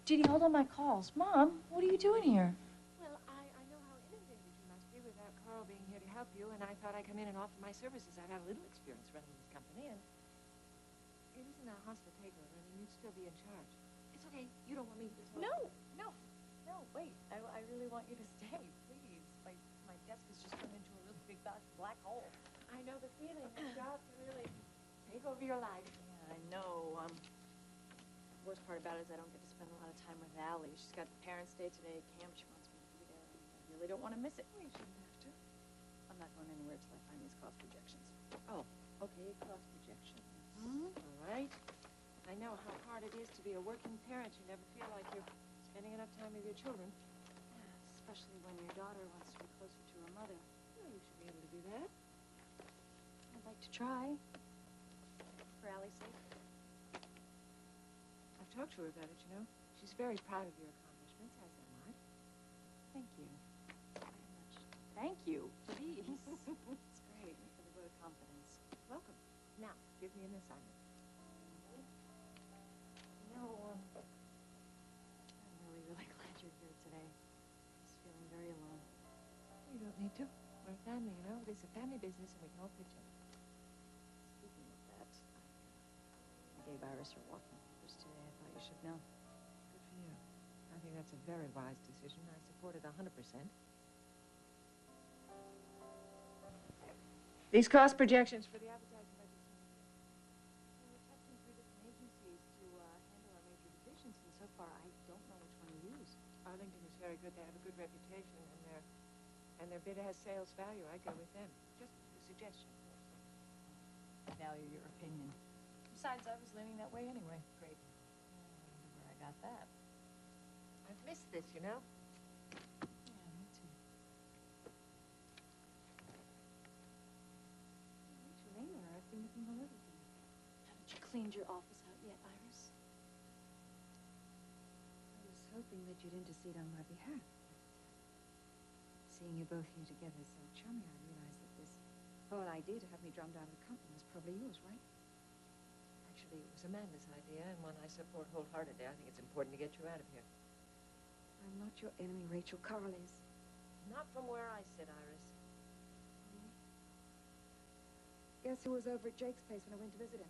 Did he hold on my calls? Mom, what are you doing here? Well, I know how inundated you must be without Carl being here to help you, and I thought I'd come in and offer my services. I've had a little experience running this company, and it isn't a hostile takeover. I mean, you'd still be in charge. It's okay. You don't want me to... No, wait. I really want you to stay, please. My desk has just turned into a real big black hole. I know the feeling. The job can really take over your life. Yeah, I know. The worst part about it is I don't get to spend a lot of time with Allie. She's got Parents' Day today at camp. She wants me to be there, and I really don't want to miss it. Well, you shouldn't have to. I'm not going anywhere till I find these cost projections. Oh, okay, cost projections. Hmm? All right. I know how hard it is to be a working parent. You never feel like you're spending enough time with your children. Yeah, especially when your daughter wants to be closer to her mother. Well, you should be able to do that. I'd like to try. For Allie's sake. I've talked to her about it, you know. She's very proud of your accomplishments, as am I. Thank you. Very much. Thank you. Please. It's great. For the vote of confidence. Welcome. Now, give me an assignment. No, I'm really glad you're here today. I was feeling very alone. You don't need to. We're a family, you know. It's a family business, and we can all pitch in. Speaking of that, I gave Iris her walking papers today. I thought you should know. Good for you. I think that's a very wise decision. I support it 100%. These cost projections for the advertising budget. We're testing 3 different agencies to handle our major divisions, and so far I don't know which one to use. Arlington is very good. They have a good reputation, and their bid has sales value. I'd go with them. Just a suggestion. I value your opinion. Besides, I was leaning that way anyway. Great. I wonder where I got that. I've missed this, you know. Yeah, me too. Rachel, I've been looking all over for you. Haven't you cleaned your office out yet, Iris? I was hoping that you'd intercede on my behalf. Seeing you both here together is so charming, I realized that this whole idea to have me drummed out of the company was probably yours, right? Actually, it was Amanda's idea, and one I support wholeheartedly. I think it's important to get you out of here. I'm not your enemy, Rachel. Carl is. Not from where I sit, Iris. Guess who was over at Jake's place when I went to visit him?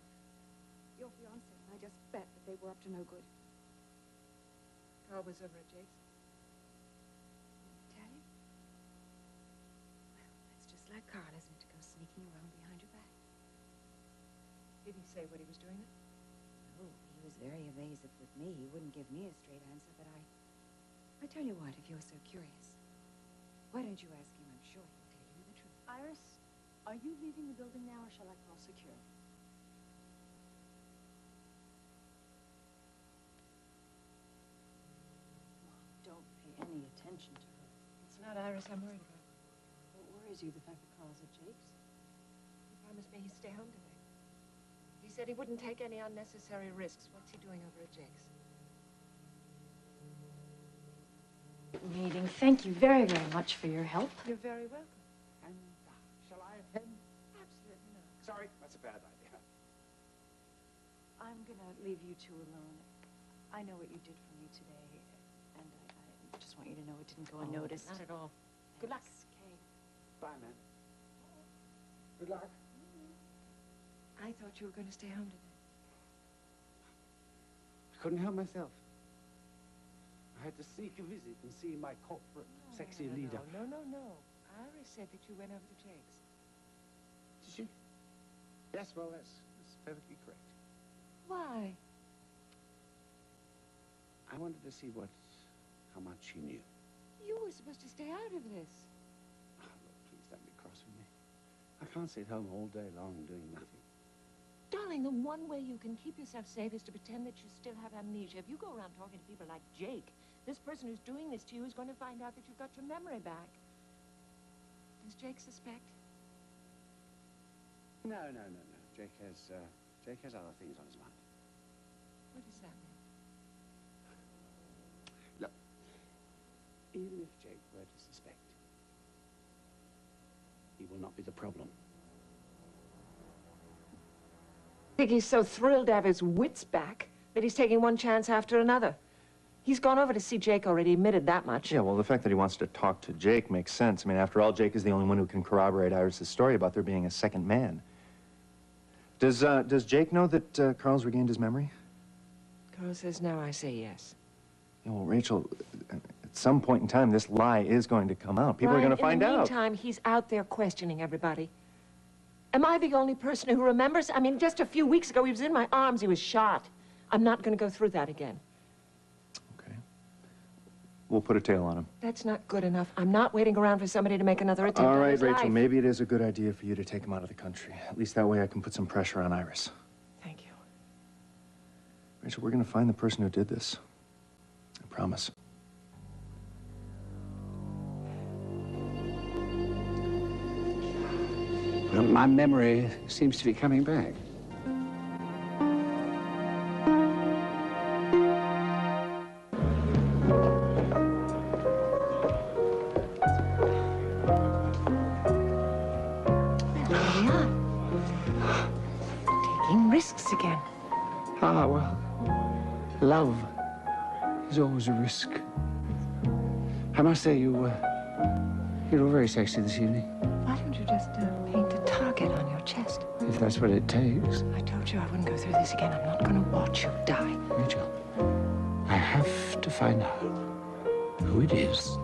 Your fiancé. I just bet that they were up to no good. Carl was over at Jake's. Tell you? Well, that's just like Carl, isn't it, to go sneaking around behind your back? Did he say what he was doing? No, he was very evasive with me. He wouldn't give me a straight answer, but I tell you what, if you're so curious, why don't you ask him? I'm sure he'll tell you the truth. Iris, are you leaving the building now, or shall I call security? Mom, don't pay any attention to her. It's not Iris I'm worried about. What worries you, the fact that Carl's at Jake's? He promised me he'd stay home today. He said he wouldn't take any unnecessary risks. What's he doing over at Jake's? Meeting. Thank you very, very much for your help. You're very welcome. And shall I attend? Absolutely not. Sorry, that's a bad idea. I'm gonna leave you two alone. I know what you did for me today, and I just want you to know it didn't go unnoticed. Not at all. Good luck. Thanks, Kay. Bye, man. Good luck. I thought you were going to stay home today. I couldn't help myself. I had to sneak a visit and see my corporate sexy leader. No. Iris said that you went over to Jake's. Did she? Yes, well, that's perfectly correct. Why? I wanted to see how much she knew. You were supposed to stay out of this. Oh, look, please don't be cross with me. I can't sit home all day long doing nothing. Darling, the one way you can keep yourself safe is to pretend that you still have amnesia. If you go around talking to people like Jake, this person who's doing this to you is going to find out that you've got your memory back. Does Jake suspect? No. Jake has other things on his mind. What does that mean? Look, even if Jake were to suspect, he will not be the problem. I think he's so thrilled to have his wits back that he's taking one chance after another. He's gone over to see Jake already, admitted that much. Yeah, well, the fact that he wants to talk to Jake makes sense. I mean, after all, Jake is the only one who can corroborate Iris's story about there being a second man. Does Jake know that Carl's regained his memory? Carl says no, I say yes. Yeah, well, Rachel, at some point in time, this lie is going to come out. People are going to find in the out. meantime, he's out there questioning everybody. Am I the only person who remembers? I mean, just a few weeks ago, he was in my arms, he was shot. I'm not going to go through that again. Okay. We'll put a tail on him. That's not good enough. I'm not waiting around for somebody to make another attempt All on right, his Rachel, life. maybe it is a good idea for you to take him out of the country. At least that way I can put some pressure on Iris. Thank you. Rachel, we're going to find the person who did this. I promise. Well, my memory seems to be coming back. Well, here we are. Taking risks again. Ah, well, love is always a risk. I must say, you look very sexy this evening, Why don't you just paint a target on your chest? if that's what it takes. I told you I wouldn't go through this again. I'm not going to watch you die. Rachel, I have to find out who it is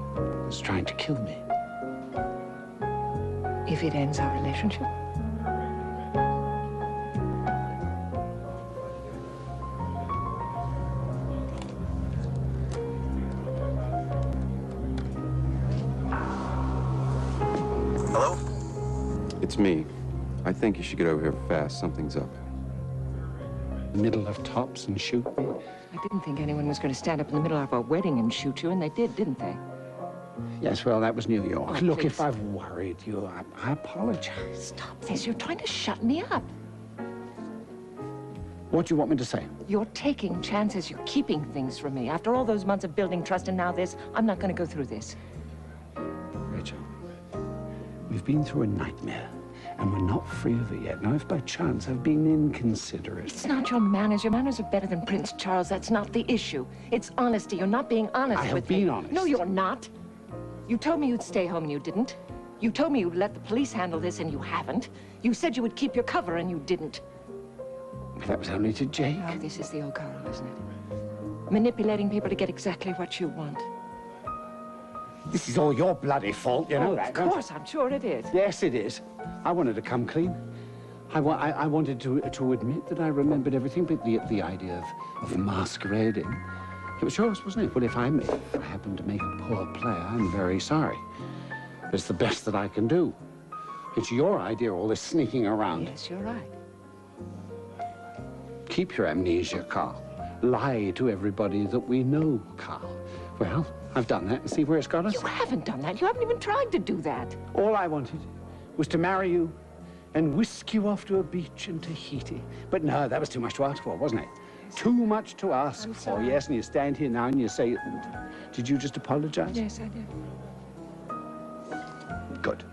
that's trying to kill me. If it ends our relationship. Hello? It's me. I think you should get over here fast. Something's up. Middle of tops and shoot me. I didn't think anyone was going to stand up in the middle of our wedding and shoot you, and they did, didn't they? Yes, well, that was New York. Oh, Look, please. if I've worried you, I apologize. Stop this. You're trying to shut me up. What do you want me to say? You're taking chances. You're keeping things from me. After all those months of building trust and now this, I'm not going to go through this. Rachel, we've been through a nightmare, and we're not free of it yet. Now, if by chance I've been inconsiderate... It's not your manners. Your manners are better than Prince Charles. That's not the issue. It's honesty. You're not being honest I have with me. been honest. No, you're not. You told me you'd stay home and you didn't. You told me you'd let the police handle this and you haven't. You said you would keep your cover and you didn't. That was only to Jake. Oh, this is the old Carl, isn't it? Manipulating people to get exactly what you want. This is all your bloody fault, you know Oh, that, of don't you? course, I'm sure it is. Yes, it is. I wanted to come clean. I wanted to admit that I remembered everything, but the idea of masquerading, it was yours, wasn't it? Well, if I happen to make a poor play, I'm very sorry. It's the best that I can do. It's your idea, all this sneaking around. Yes, you're right. Keep your amnesia, Carl. Lie to everybody that we know, Carl. Well, I've done that, and see where it's got us? You haven't done that. You haven't even tried to do that. All I wanted was to marry you and whisk you off to a beach in Tahiti. But no, that was too much to ask for, wasn't it? Too much to ask I'm for, sorry. yes, and you stand here now and you say, did you just apologize? Yes, I did. Good.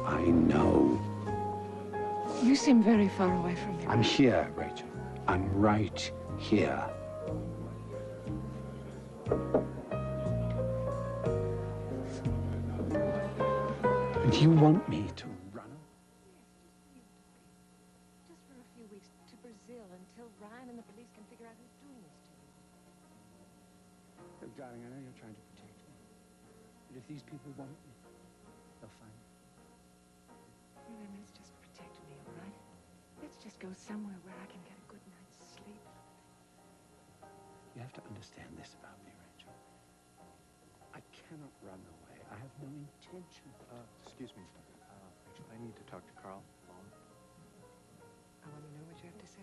I know. You seem very far away from me. I'm here, Rachel. I'm right here. And you want me to run Just for a few weeks to Brazil until Ryan and the police can figure out who's doing this to you. Look, darling, I know you're trying to protect me. But if these people want me, they'll find me. Then let's just protect me, all right? Let's just go somewhere where I can get a good night's sleep. You have to understand this about me, Rachel. I cannot run away. I have no intention. Excuse me. Rachel, I need to talk to Carl alone. I want to know what you have to say.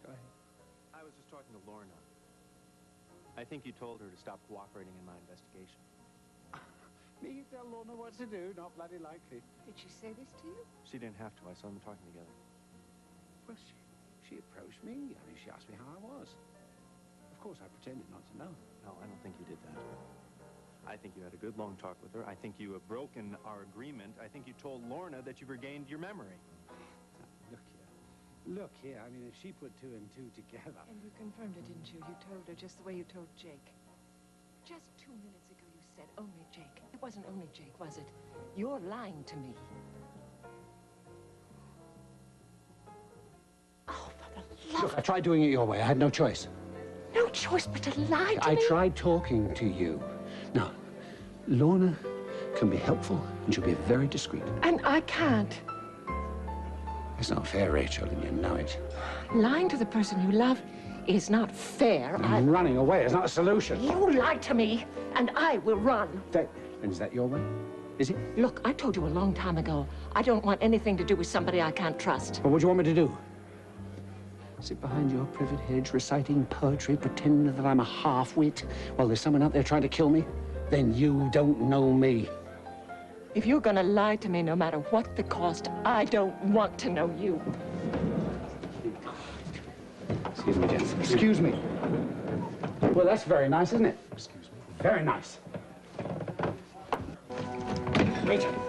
Go ahead. I was just talking to Lorna. I think you told her to stop cooperating in my investigation. Me tell Lorna what to do, not bloody likely. Did she say this to you? She didn't have to. I saw them talking together. Well, she approached me. I mean, she asked me how I was. Of course, I pretended not to know. No, I don't think you did that. I think you had a good long talk with her. I think you have broken our agreement. I think you told Lorna that you regained your memory. Now, look here. Look here, I mean, if she put two and two together... And you confirmed it, didn't you? You told her just the way you told Jake. Just 2 minutes ago you said only Jake. It wasn't only Jake, was it? You're lying to me. Oh, for the love... Look, I tried doing it your way. I had no choice. No choice but to lie to me? I tried talking to you. Now, Lorna can be helpful, and she'll be very discreet. And I can't. It's not fair, Rachel, and you know it. Lying to the person you love is not fair. And running away is not a solution. You lied to me, and I will run. And is that your way? Is it? Look, I told you a long time ago, I don't want anything to do with somebody I can't trust. Well, what do you want me to do? Sit behind your privet hedge, reciting poetry, pretending that I'm a half-wit while there's someone out there trying to kill me? Then you don't know me. If you're gonna lie to me, no matter what the cost, I don't want to know you. Excuse me, Jess. Excuse me. Well, that's very nice, isn't it? Excuse me. Very nice. Rachel.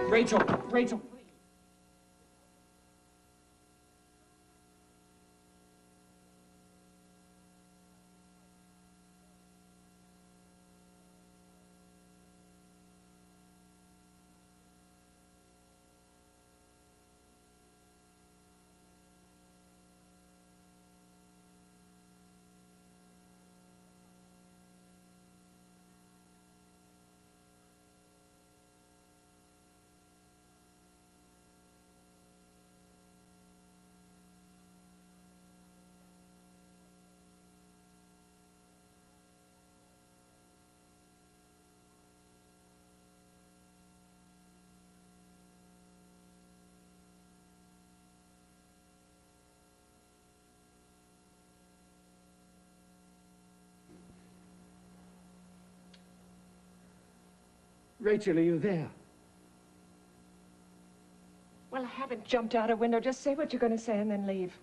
Rachel, are you there? Well, I haven't jumped out a window. Just say what you're gonna say and then leave.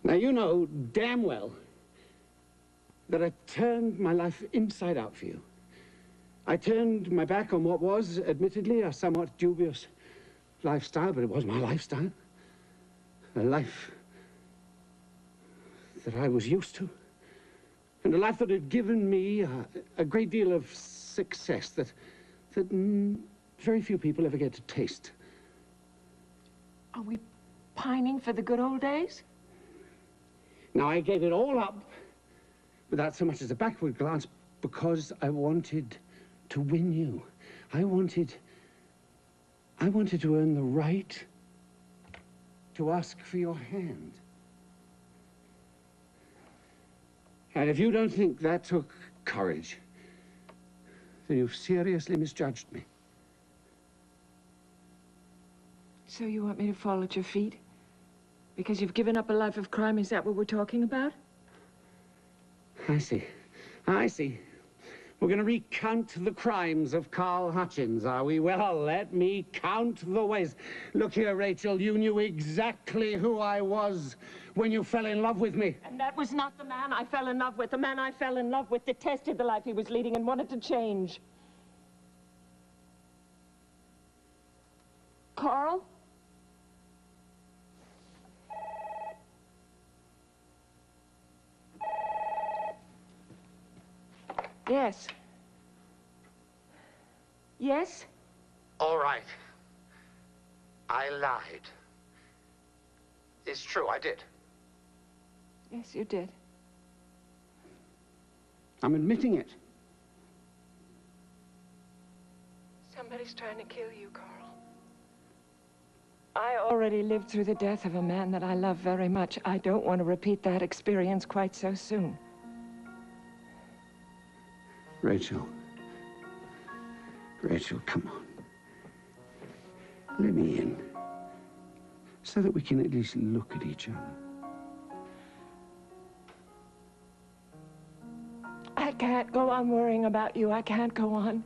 Now, you know damn well that I turned my life inside out for you. I turned my back on what was, admittedly, a somewhat dubious lifestyle, but it was my lifestyle. A life that I was used to. And a life that had given me a great deal of success that very few people ever get to taste. Are we pining for the good old days? Now, I gave it all up without so much as a backward glance because I wanted to win you. I wanted to earn the right to ask for your hand. And if you don't think that took courage, then you've seriously misjudged me. So you want me to fall at your feet? Because you've given up a life of crime? Is that what we're talking about? I see. We're going to recount the crimes of Carl Hutchins, are we? Well, let me count the ways. Look here, Rachel, you knew exactly who I was when you fell in love with me. And that was not the man I fell in love with. The man I fell in love with detested the life he was leading and wanted to change. Carl? Yes. Yes? All right. I lied. It's true, I did. Yes, you did. I'm admitting it. Somebody's trying to kill you, Carl. I already lived through the death of a man that I love very much. I don't want to repeat that experience quite so soon. Rachel, come on. Let me in, so that we can at least look at each other. I can't go on worrying about you. I can't go on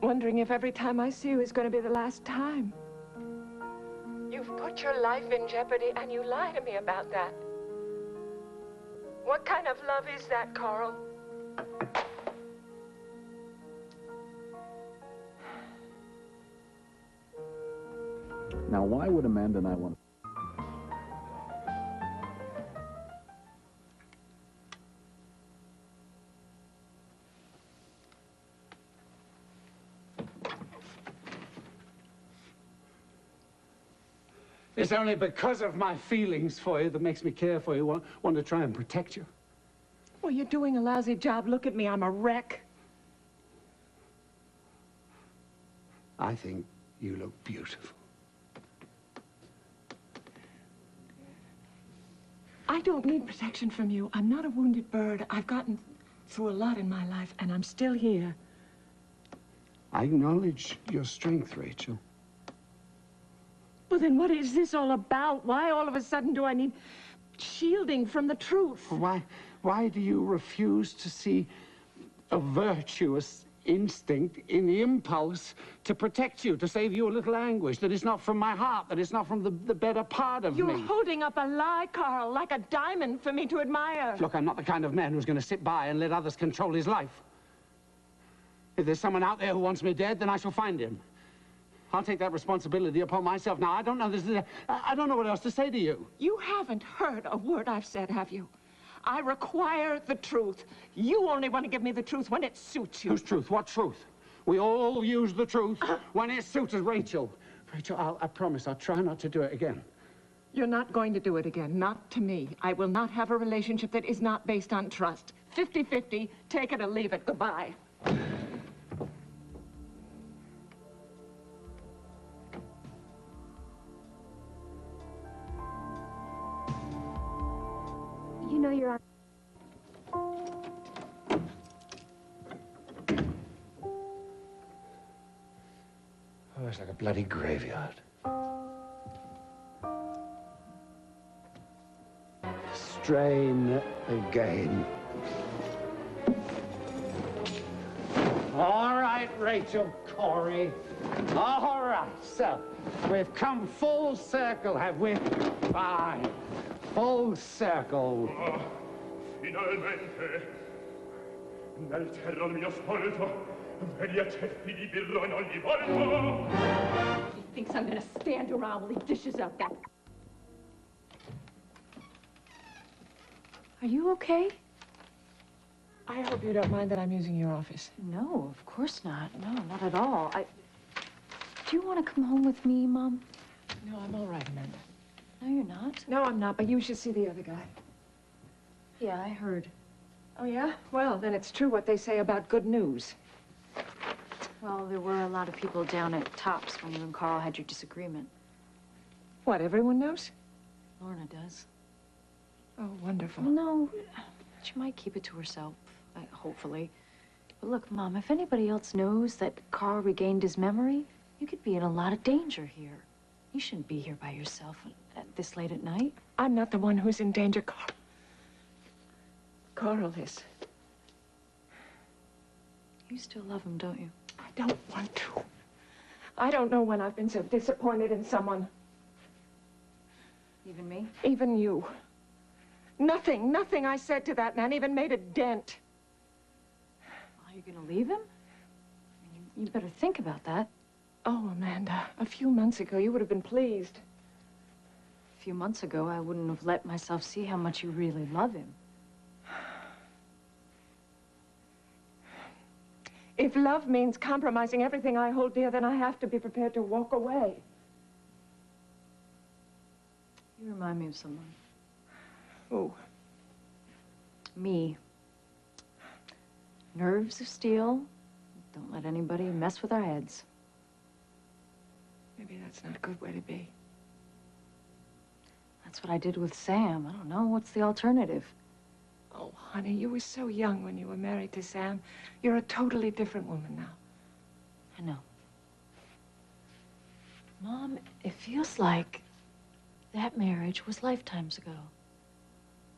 wondering if every time I see you is going to be the last time. You've put your life in jeopardy, and you lie to me about that. What kind of love is that, Carl? Now, why would Amanda and I want to... It's only because of my feelings for you that makes me care for you, want to try and protect you. Well, you're doing a lousy job. Look at me, I'm a wreck. I think you look beautiful. I don't need protection from you. I'm not a wounded bird. I've gotten through a lot in my life, and I'm still here. I acknowledge your strength, Rachel. Well, then what is this all about? Why all of a sudden do I need shielding from the truth? Why do you refuse to see a virtuous instinct in the impulse to protect you, to save you a little anguish, that is not from my heart, that is not from the better part of me? You're holding up a lie, Carl, like a diamond for me to admire. Look, I'm not the kind of man who's going to sit by and let others control his life. If there's someone out there who wants me dead, then I shall find him. I'll take that responsibility upon myself. Now, I don't know I don't know what else to say to you. You haven't heard a word I've said, have you? I require the truth. You only want to give me the truth when it suits you. Whose truth? What truth? We all use the truth when it suits us, Rachel. Rachel, I promise I'll try not to do it again. You're not going to do it again, not to me. I will not have a relationship that is not based on trust. 50-50, take it or leave it. Goodbye. You know you're on. Oh, it's like a bloody graveyard. Strain again. All right, Rachel Corey. All right, so we've come full circle, have we? Fine. Full circle. Oh, finalmente. Nel terror mio spolto, vedi a ceppi di birro in ogni volto. He thinks I'm gonna stand around while he dishes out that. Are you okay? I hope you don't mind that I'm using your office. No, of course not. No, not at all. Do you want to come home with me, Mom? No, I'm all right, Amanda. No, you're not. No, I'm not, but you should see the other guy. Yeah, I heard. Oh, yeah? Well, then it's true what they say about good news. Well, there were a lot of people down at Tops when you and Carl had your disagreement. What, everyone knows? Lorna does. Oh, wonderful. Well, no, she might keep it to herself, hopefully. But look, Mom, if anybody else knows that Carl regained his memory, you could be in a lot of danger here. You shouldn't be here by yourself this late at night. I'm not the one who's in danger, Carl. Carl is. You still love him, don't you? I don't want to. I don't know when I've been so disappointed in someone. Even me? Even you. Nothing I said to that man even made a dent. Are you gonna leave him? You better think about that. Oh, Amanda, a few months ago, you would have been pleased. A few months ago, I wouldn't have let myself see how much you really love him. If love means compromising everything I hold dear, then I have to be prepared to walk away. You remind me of someone. Who? Me. Nerves of steel. Don't let anybody mess with our heads. Maybe that's not a good way to be. That's what I did with Sam. I don't know. What's the alternative? Oh, honey, you were so young when you were married to Sam. You're a totally different woman now. I know. Mom, it feels like that marriage was lifetimes ago.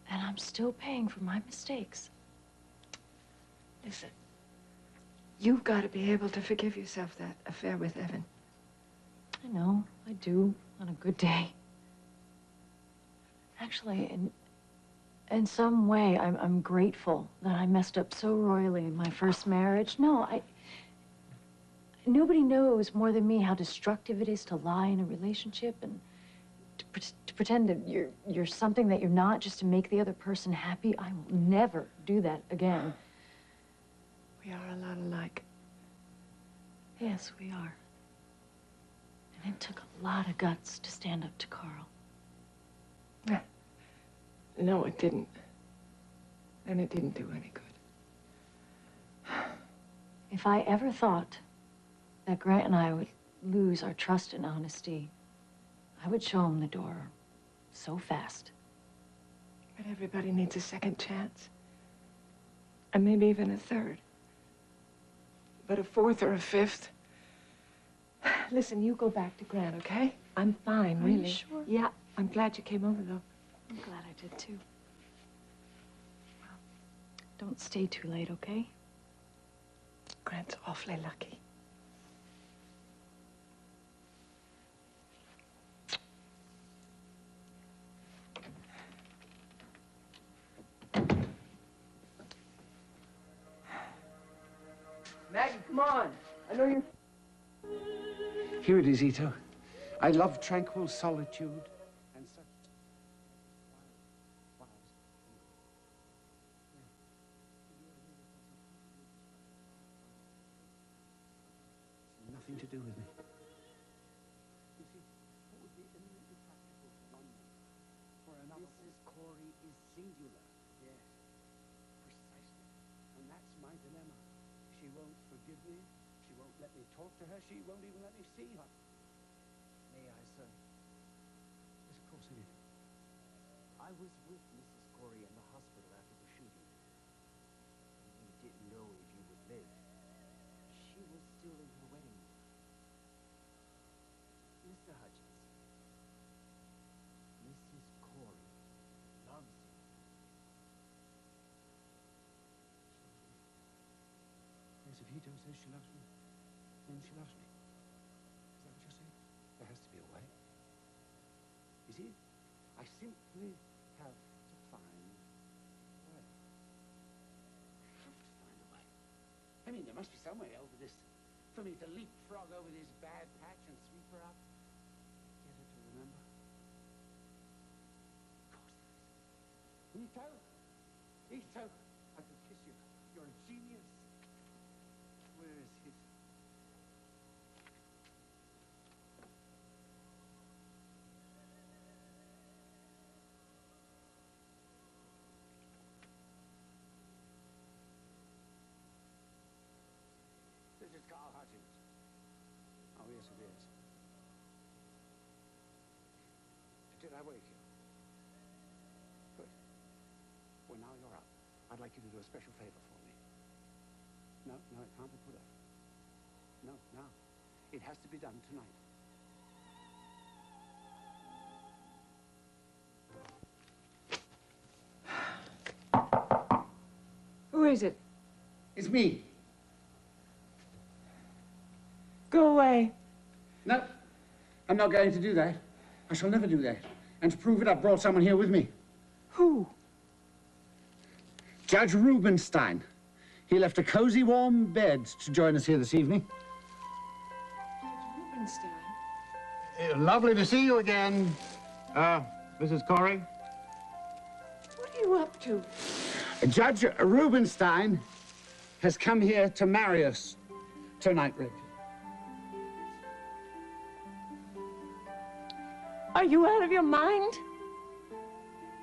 And I'm still paying for my mistakes. Listen, you've got to be able to forgive yourself that affair with Evan. I know, I do, on a good day. Actually, in some way, I'm grateful that I messed up so royally in my first marriage. No, nobody knows more than me how destructive it is to lie in a relationship and to pretend that you're something that you're not just to make the other person happy. I will never do that again. We are a lot alike. Yes, we are. And It took a lot of guts to stand up to Carl. No, it didn't. And it didn't do any good. If I ever thought that Grant and I would lose our trust and honesty, I would show him the door so fast. But everybody needs a second chance. And maybe even a third. But a fourth or a fifth. Listen, you go back to Grant, okay? I'm fine, Are you really. sure? Yeah, I'm glad you came over, though. I'm glad I did, too. Well, don't stay too late, okay? Grant's awfully lucky. Maggie, come on. I know you're... Here it is, Ito. I love tranquil solitude and such nothing to do with me. You see, what would be eminently practical for one man, for another. Mrs. Corey is singular. Yes, precisely. And that's my dilemma. She won't forgive me. She won't let me talk to her. She won't even let me see her. May I, sir? Yes, of course it is. I was with Mrs. Corey in the hospital after the shooting. We didn't know if you would live. She was still in her wedding gown. Mr. Hutchins, Mrs. Corey loves you. Yes, if Ito says she loves me, then she loves me. Is that what you're saying? There has to be a way. You see, I simply have to find a way. I have to find a way. I mean, there must be some way over this, for me to leapfrog over this bad patch and sweep her up. Get her to remember. Of course there is. Ito! Ito! I could kiss you. You're a genius. Where is his... This is Carl Hutchins. Oh, yes, it is. Did I wake you? Good. Well, now you're up. I'd like you to do a special favor for me. No, it can't be put off. No, now. It has to be done tonight. Who is it? It's me. Go away. No, I'm not going to do that. I shall never do that. And to prove it, I've brought someone here with me. Who? Judge Rubenstein. He left a cozy, warm bed to join us here this evening. Rubenstein? Lovely to see you again, Mrs. Corey. What are you up to? Judge Rubenstein has come here to marry us tonight, Rachel. Are you out of your mind?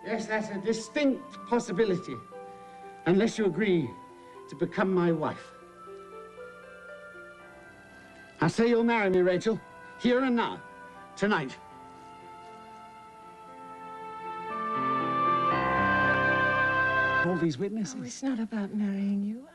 Yes, that's a distinct possibility. Unless you agree to become my wife. I say you'll marry me, Rachel. Here and now. Tonight. All these witnesses. Oh, it's not about marrying you.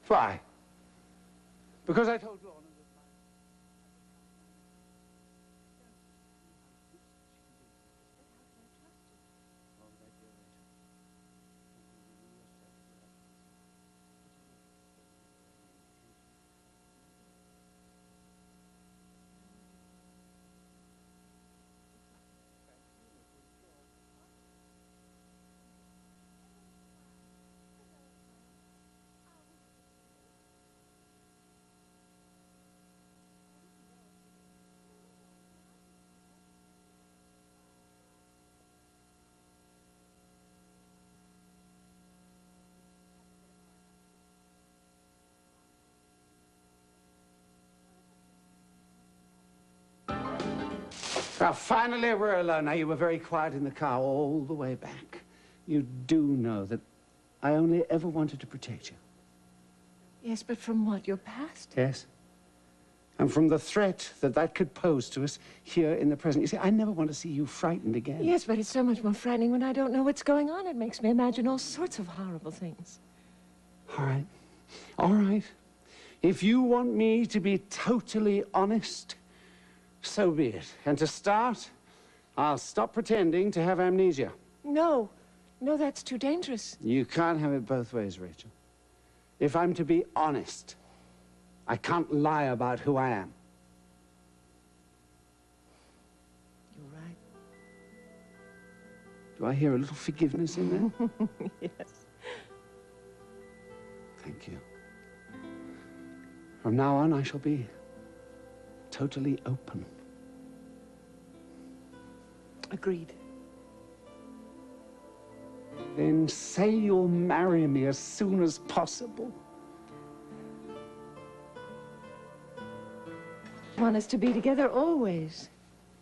Why? Because I told Lorna that my... Well, finally we're alone. Now, you were very quiet in the car all the way back. You do know that I only ever wanted to protect you. Yes, but from what? Your past? Yes. And from the threat that that could pose to us here in the present. You see, I never want to see you frightened again. Yes, but it's so much more frightening when I don't know what's going on. It makes me imagine all sorts of horrible things. All right. All right. If you want me to be totally honest, so be it. And to start, I'll stop pretending to have amnesia. No. No, that's too dangerous. You can't have it both ways, Rachel. If I'm to be honest, I can't lie about who I am. You're right. Do I hear a little forgiveness in there? Yes. Thank you. From now on, I shall be totally open. Agreed. Then say you'll marry me as soon as possible. I want us to be together always.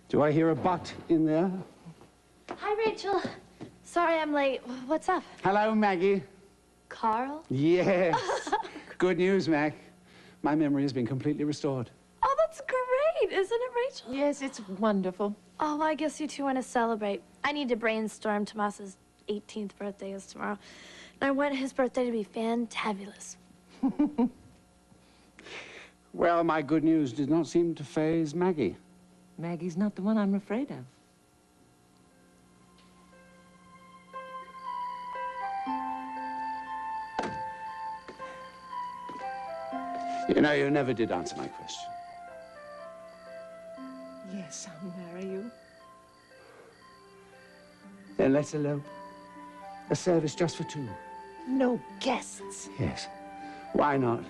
Do I hear a but in there? Hi, Rachel. Sorry I'm late. What's up? Hello, Maggie. Carl? Yes. Good news, Mac. My memory has been completely restored. Oh, that's great, isn't it, Rachel? Yes, it's wonderful. Oh, I guess you two want to celebrate. I need to brainstorm. Tomas's 18th birthday is tomorrow. And I want his birthday to be fantabulous. Well, my good news did not seem to faze Maggie. Maggie's not the one I'm afraid of. You know, you never did answer my question. Yes, I'll marry you. Then let's elope. A service just for two. No guests. Yes. Why not?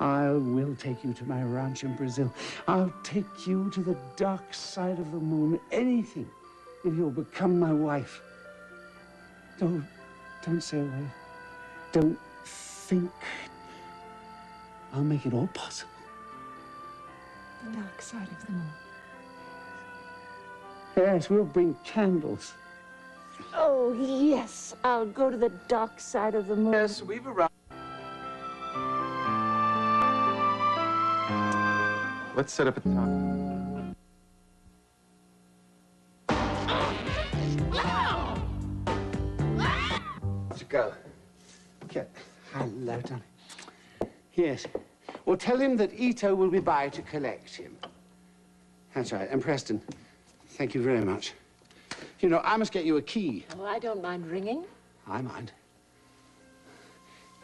I will take you to my ranch in Brazil. I'll take you to the dark side of the moon. Anything, if you'll become my wife. Don't say a word. Don't think. I'll make it all possible. The dark side of the moon. Yes, we'll bring candles. Oh, yes. I'll go to the dark side of the moon. Yes, we've arrived. Let's set up at the top. Let's go. Okay. Hello, darling. Yes. Well, tell him that Ito will be by to collect him. That's right. And Preston, thank you very much. You know, I must get you a key. Oh, I don't mind ringing. I mind.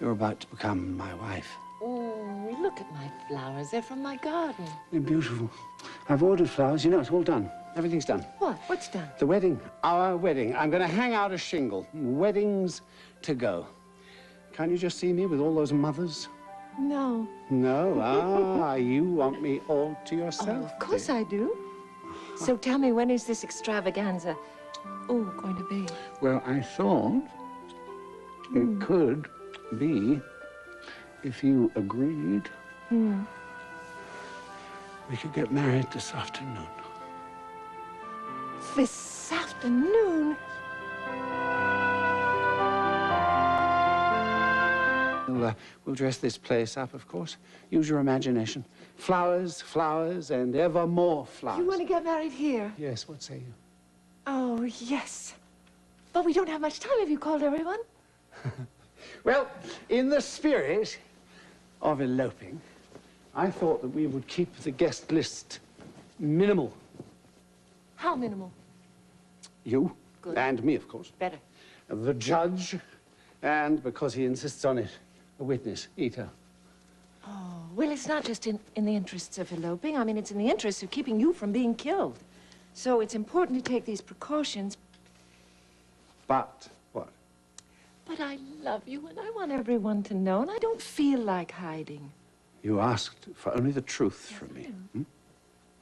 You're about to become my wife. Oh, look at my flowers. They're from my garden. They're beautiful. I've ordered flowers. You know, it's all done. Everything's done. What? What's done? The wedding. Our wedding. I'm going to hang out a shingle. Weddings to go. Can't you just see me with all those mothers? No. No? Ah, you want me all to yourself? Oh, of course I do. So tell me, when is this extravaganza going to be? Well, I thought it could be, if you agreed, we could get married this afternoon. This afternoon? We'll dress this place up, of course. Use your imagination. Flowers, flowers, and ever more flowers. You want to get married here? Yes, what say you? Oh, yes. But we don't have much time. Have you called everyone? Well, in the spirit of eloping, I thought that we would keep the guest list minimal. How minimal? You. Good. And me, of course. Better. The judge, and, because he insists on it, a witness, Ita. Oh, well, it's not just in the interests of eloping. I mean, it's in the interests of keeping you from being killed. So it's important to take these precautions. But what? But I love you, and I want everyone to know, and I don't feel like hiding. You asked for only the truth from me. And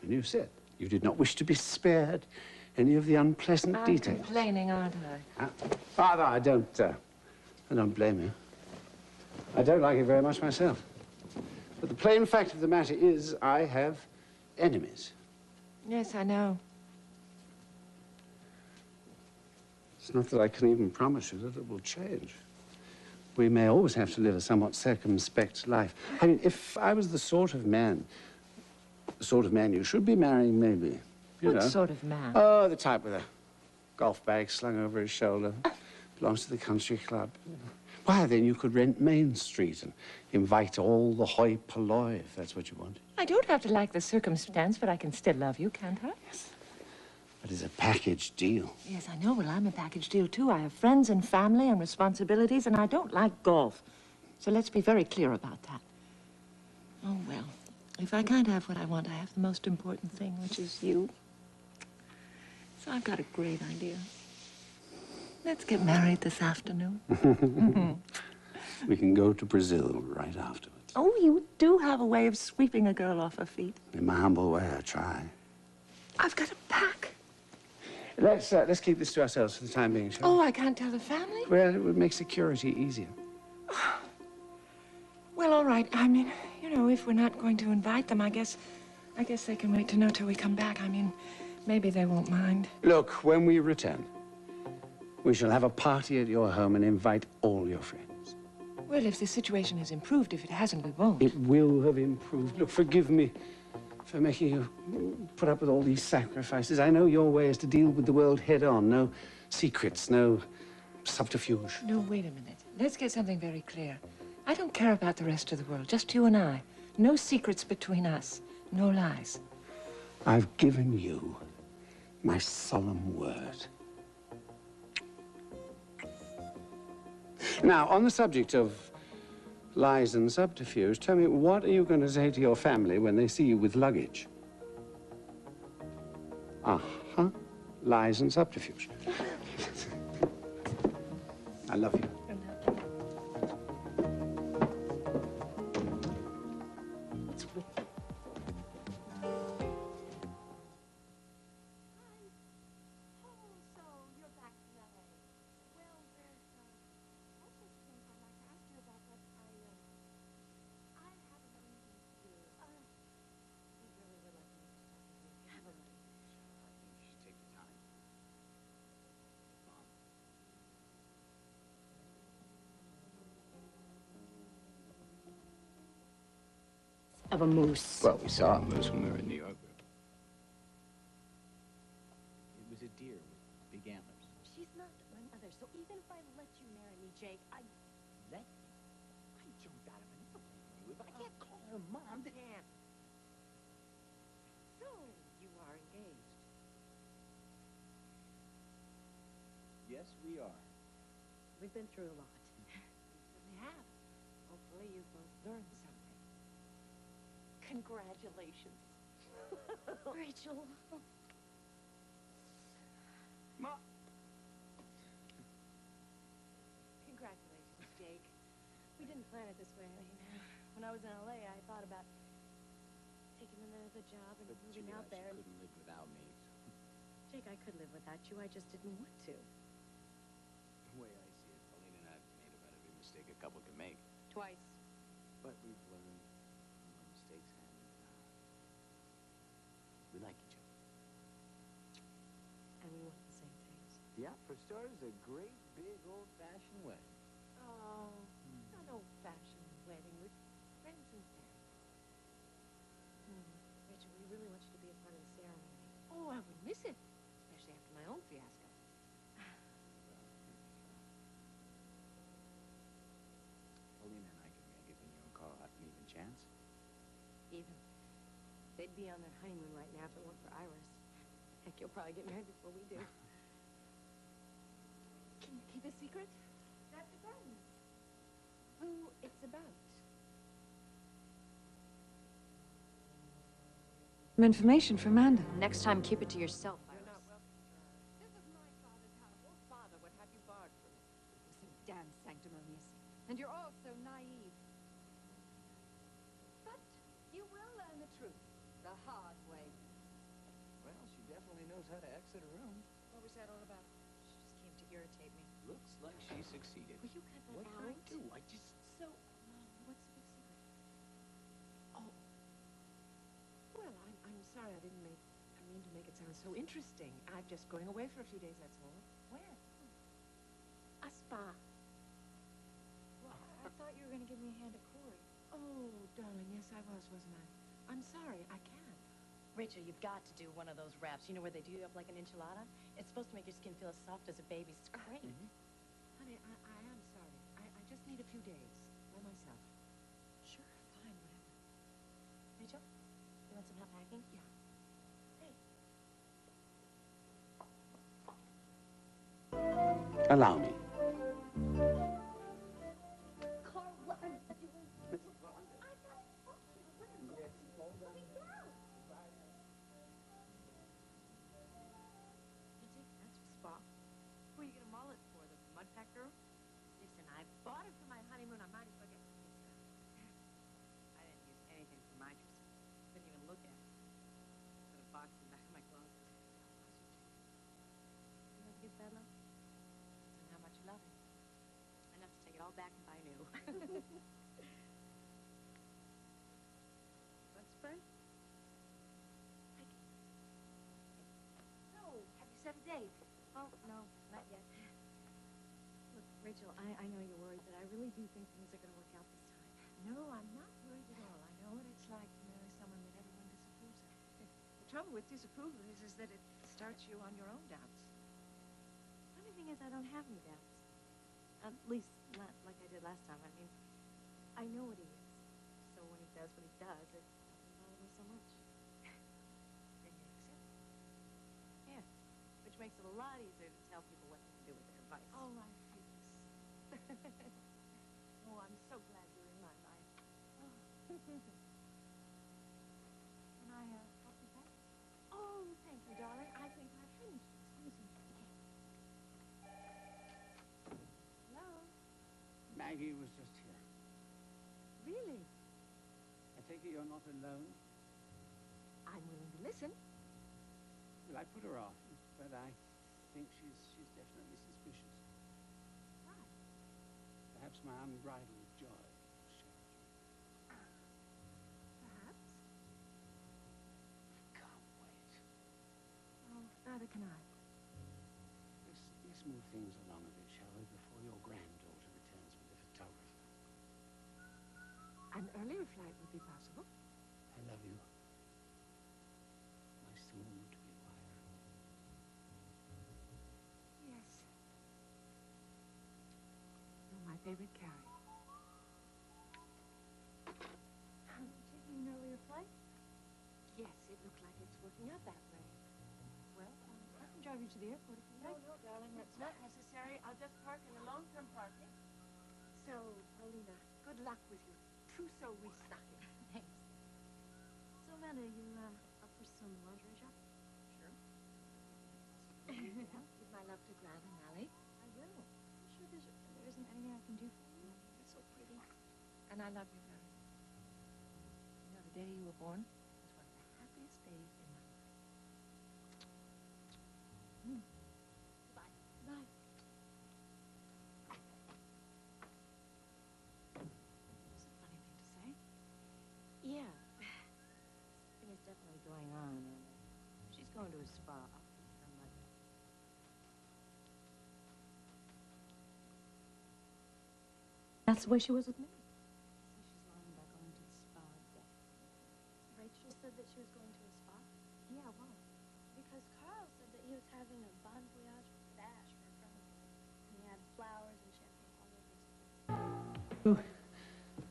you said you did not wish to be spared any of the unpleasant details. I'm complaining, aren't I? Father, I don't blame you. I don't like it very much myself. But the plain fact of the matter is, I have enemies. Yes, I know. It's not that I can even promise you that it will change. We may always have to live a somewhat circumspect life. I mean, if I was the sort of man you should be marrying, maybe. You know. What sort of man? Oh, the type with a golf bag slung over his shoulder. Belongs to the country club. Why, then you could rent Main Street and invite all the hoi polloi, if that's what you want. I don't have to like the circumstance, but I can still love you, can't I? Yes. But it's a package deal. Yes, I know. Well, I'm a package deal, too. I have friends and family and responsibilities, and I don't like golf. So let's be very clear about that. Oh, well, if I can't have what I want, I have the most important thing, which is you. So I've got a great idea. Let's get married this afternoon. We can go to Brazil right afterwards. Oh, you do have a way of sweeping a girl off her feet. In my humble way, I try. I've got a pack. Let's keep this to ourselves for the time being, shall we? Oh, I can't tell the family? Well, it would make security easier. Well, all right. I mean, you know, if we're not going to invite them, I guess they can wait to know till we come back. I mean, maybe they won't mind. Look, when we return, we shall have a party at your home and invite all your friends. Well, if the situation has improved, if it hasn't, we won't. It will have improved. Look, forgive me for making you put up with all these sacrifices. I know your way is to deal with the world head on. No secrets, no subterfuge. No, wait a minute. Let's get something very clear. I don't care about the rest of the world, just you and I. No secrets between us, no lies. I've given you my solemn word. Now, on the subject of lies and subterfuge, tell me, what are you going to say to your family when they see you with luggage? Uh-huh. Lies and subterfuge. I love you. Of a moose. Well, we saw a moose when we were in New York. It was a deer with big antlers. She's not my mother, so even if I let you marry me, Jake, Let you? I jumped out of an airplane for you. If I can't call her mom, then... So, you are engaged. Yes, we are. we've been through a lot. We have. Hopefully you both learned something. Congratulations. Rachel. Ma. Congratulations, Jake. We didn't plan it this way. I mean, when I was in LA, I thought about taking another job and But moving you out realize there. you couldn't live without me. Jake, I could live without you. I just didn't want to. The way I see it, Pauline and I have made about every mistake a couple can make. Twice. But we've learned from our mistakes, and we like each other. And we want the same things. Yeah, for starters, a great big old-fashioned wedding. Oh, not old-fashioned wedding with friends and family. Rachel, we really want you to be a part of the ceremony. Oh, I would miss it, especially after my own fiasco. Pauline and I can make it in your car. I mean, be on their honeymoon right now if it weren't for Iris. Heck, you'll probably get married before we do. Can you keep a secret? That depends. Who it's about. Some information for Amanda. Next time, keep it to yourself, You're Iris. not welcome, Charles. This is my father's house. Your father would have you barred from it. So damn sanctimonious. And you're all so naive. But you will learn the truth the hard way. Well, she definitely knows how to exit a room. What was that all about? She just came to irritate me. Looks like she succeeded. Will you cut that What out? can I do? I just... So, what's the big secret? Well, I'm sorry I didn't mean to make it sound so interesting. I'm just going away for a few days, that's all. Where? A spa. Well, I thought you were going to give me a hand at Corey. Oh, darling, yes, I was, wasn't I? I'm sorry, I can't. Rachel, you've got to do one of those wraps. You know where they do you up like an enchilada? It's supposed to make your skin feel as soft as a baby's. It's great. Honey, I am sorry. I just need a few days by myself. Sure, fine, whatever. Rachel, you want some help packing? Yeah. Allow me. Who are you gonna mull it for? The mud pack girl? Listen, I bought it for my honeymoon. I might as well get some use out of it. I didn't use anything for my trip. Couldn't even look at it. Put a box in the back of my closet. You want to give bad luck? And how much you love it. Enough to take it all back and buy new. Want spray? So, have you set a date? Oh, no, not yet. Look, Rachel, I know you're worried, but I really do think things are going to work out this time. No, I'm not worried at all. I know what it's like to marry someone that everyone disapproves of. The trouble with disapproval is that it starts you on your own doubts. Funny thing is, I don't have any doubts. At least, not like I did last time. I mean, I know what he is. So when he does what he does, it doesn't bother me so much. Then you accept it. Yeah, which makes it a lot easier to tell people what to do with their advice. Oh, I feel this. Oh, I'm so glad you're in my life. Can I help you pack? Oh, thank you, darling. I think I've finished. Excuse me. Hello? Maggie was just here. Really? I take it you're not alone? I'm willing to listen. Well, I put her off, but I think she's definitely suspicious. Why? Perhaps my unbridled joy showed you. Perhaps. Can't wait. Oh, neither can I. Let's move things along a bit, shall we, before your granddaughter returns with the photographer. An earlier flight would be possible. I love you. My soon-to-be wife. Yes. You're my favorite Carrie. Taking an earlier flight? Yes, it looked like it's working out that way. Well, I can drive you to the airport if you No, like. no, darling, that's not necessary. I'll just park in the long-term parking. So, Paulina, good luck with your trousseau restocking. Thanks. So, Amanda, you up for some lingerie shopping? Sure. Give my love to Grant and Allie. I will. I'm sure there isn't anything I can do for you. You're so pretty. And I love you very much. You know, the day you were born was one of the happiest days in my life. Bye. Bye. That's a funny thing to say. Yeah. Something is definitely going on, and she's going to a spa. I'll keep her mud back. That's the way she was with me. So she's lying about going to the spa, definitely. Rachel said that she was going to a spa? Yeah, why? Because Carl said that he was having a bon voyage bash for her friend. And he had flowers and champagne all over his place.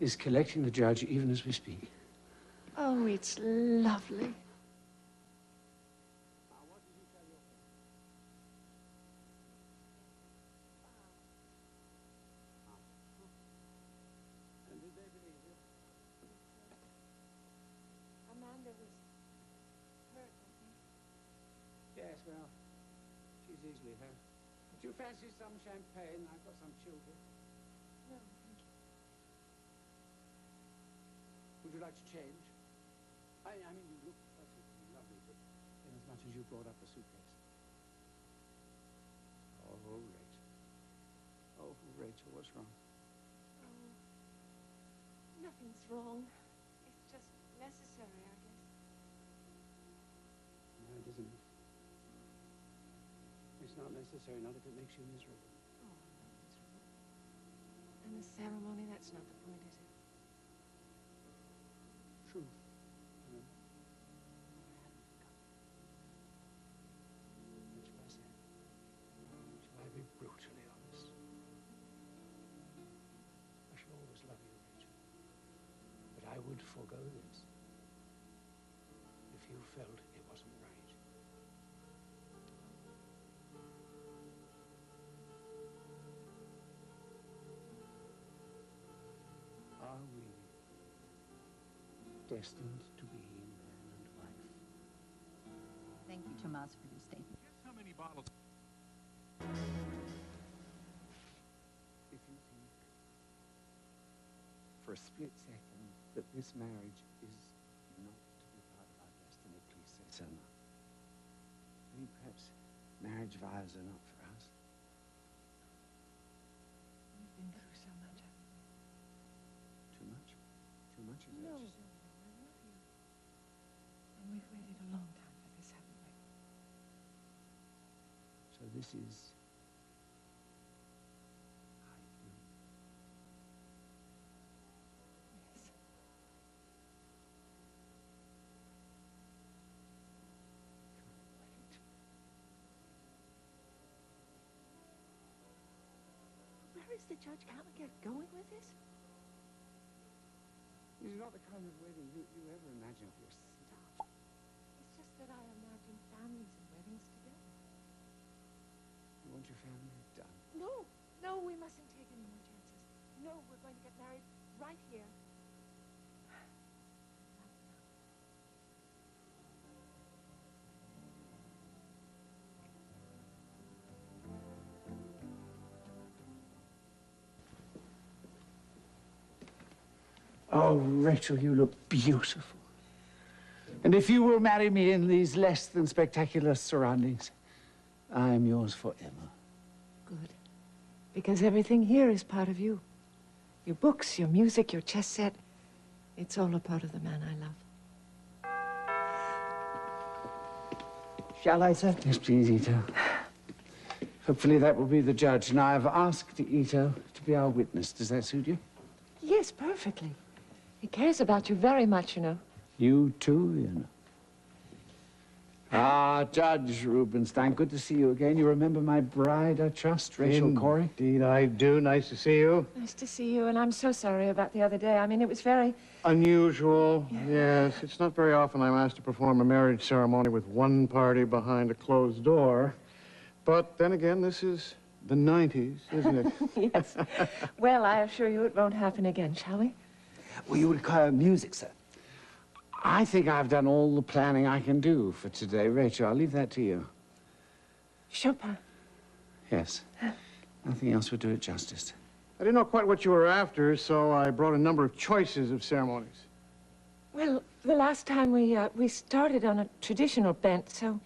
Is collecting the judge even as we speak. Oh, it's lovely. Amanda was hurt, I think. Yes, well, she's easily hurt. Do you fancy some champagne? I've got some chilled here. No, thank you. Would you like to change? I mean, you look perfectly lovely, but in as much as you brought up the suitcase. Oh, Rachel. Oh, Rachel, what's wrong? Oh, nothing's wrong. It's just necessary, I guess. No, it isn't. It's not necessary, not if it makes you miserable. Oh, I'm not miserable. And the ceremony, that's not the point, is it? Truth. Shall I be brutally honest? I shall always love you, Rachel. But I would forego this if you felt it wasn't right. Are we destined to be man and wife? Thank you, Tomas, for your statement. Guess how many bottles? If you think for a split second that this marriage is not to be part of our destiny, please say so now. I mean, perhaps marriage vows are not for us. We've been through so much, haven't we? Too much? Too much is No, it? I love you. And we've waited a long time for this, haven't we? So this is Yes. Where is the judge? Can't we get going with this? This is not the kind of wedding you ever imagine for yourself. It's just that I imagine families and weddings together. You want your family done. No, we mustn't take any more chances. No, we're going to get married right here. Oh, Rachel, you look beautiful. And if you will marry me in these less than spectacular surroundings, I am yours forever. Good. Because everything here is part of you. Your books, your music, your chess set. It's all a part of the man I love. Shall I, sir? Yes, please, Ito. Hopefully that will be the judge. Now, I've asked Ito to be our witness. Does that suit you? Yes, perfectly. He cares about you very much, you know. You too, you know. Ah, Judge Rubenstein, good to see you again. You remember my bride, I trust, Rachel Corey? Indeed, I do. Nice to see you. Nice to see you, and I'm so sorry about the other day. I mean, it was very... Unusual, yes. It's not very often I'm asked to perform a marriage ceremony with one party behind a closed door. But then again, this is the 90s, isn't it? Yes. Well, I assure you it won't happen again, shall we? Will you require music, sir? I think I've done all the planning I can do for today. Rachel, I'll leave that to you. Chopin. Yes. Nothing else would do it justice. I didn't know quite what you were after, so I brought a number of choices of ceremonies. Well, the last time we started on a traditional bent, so...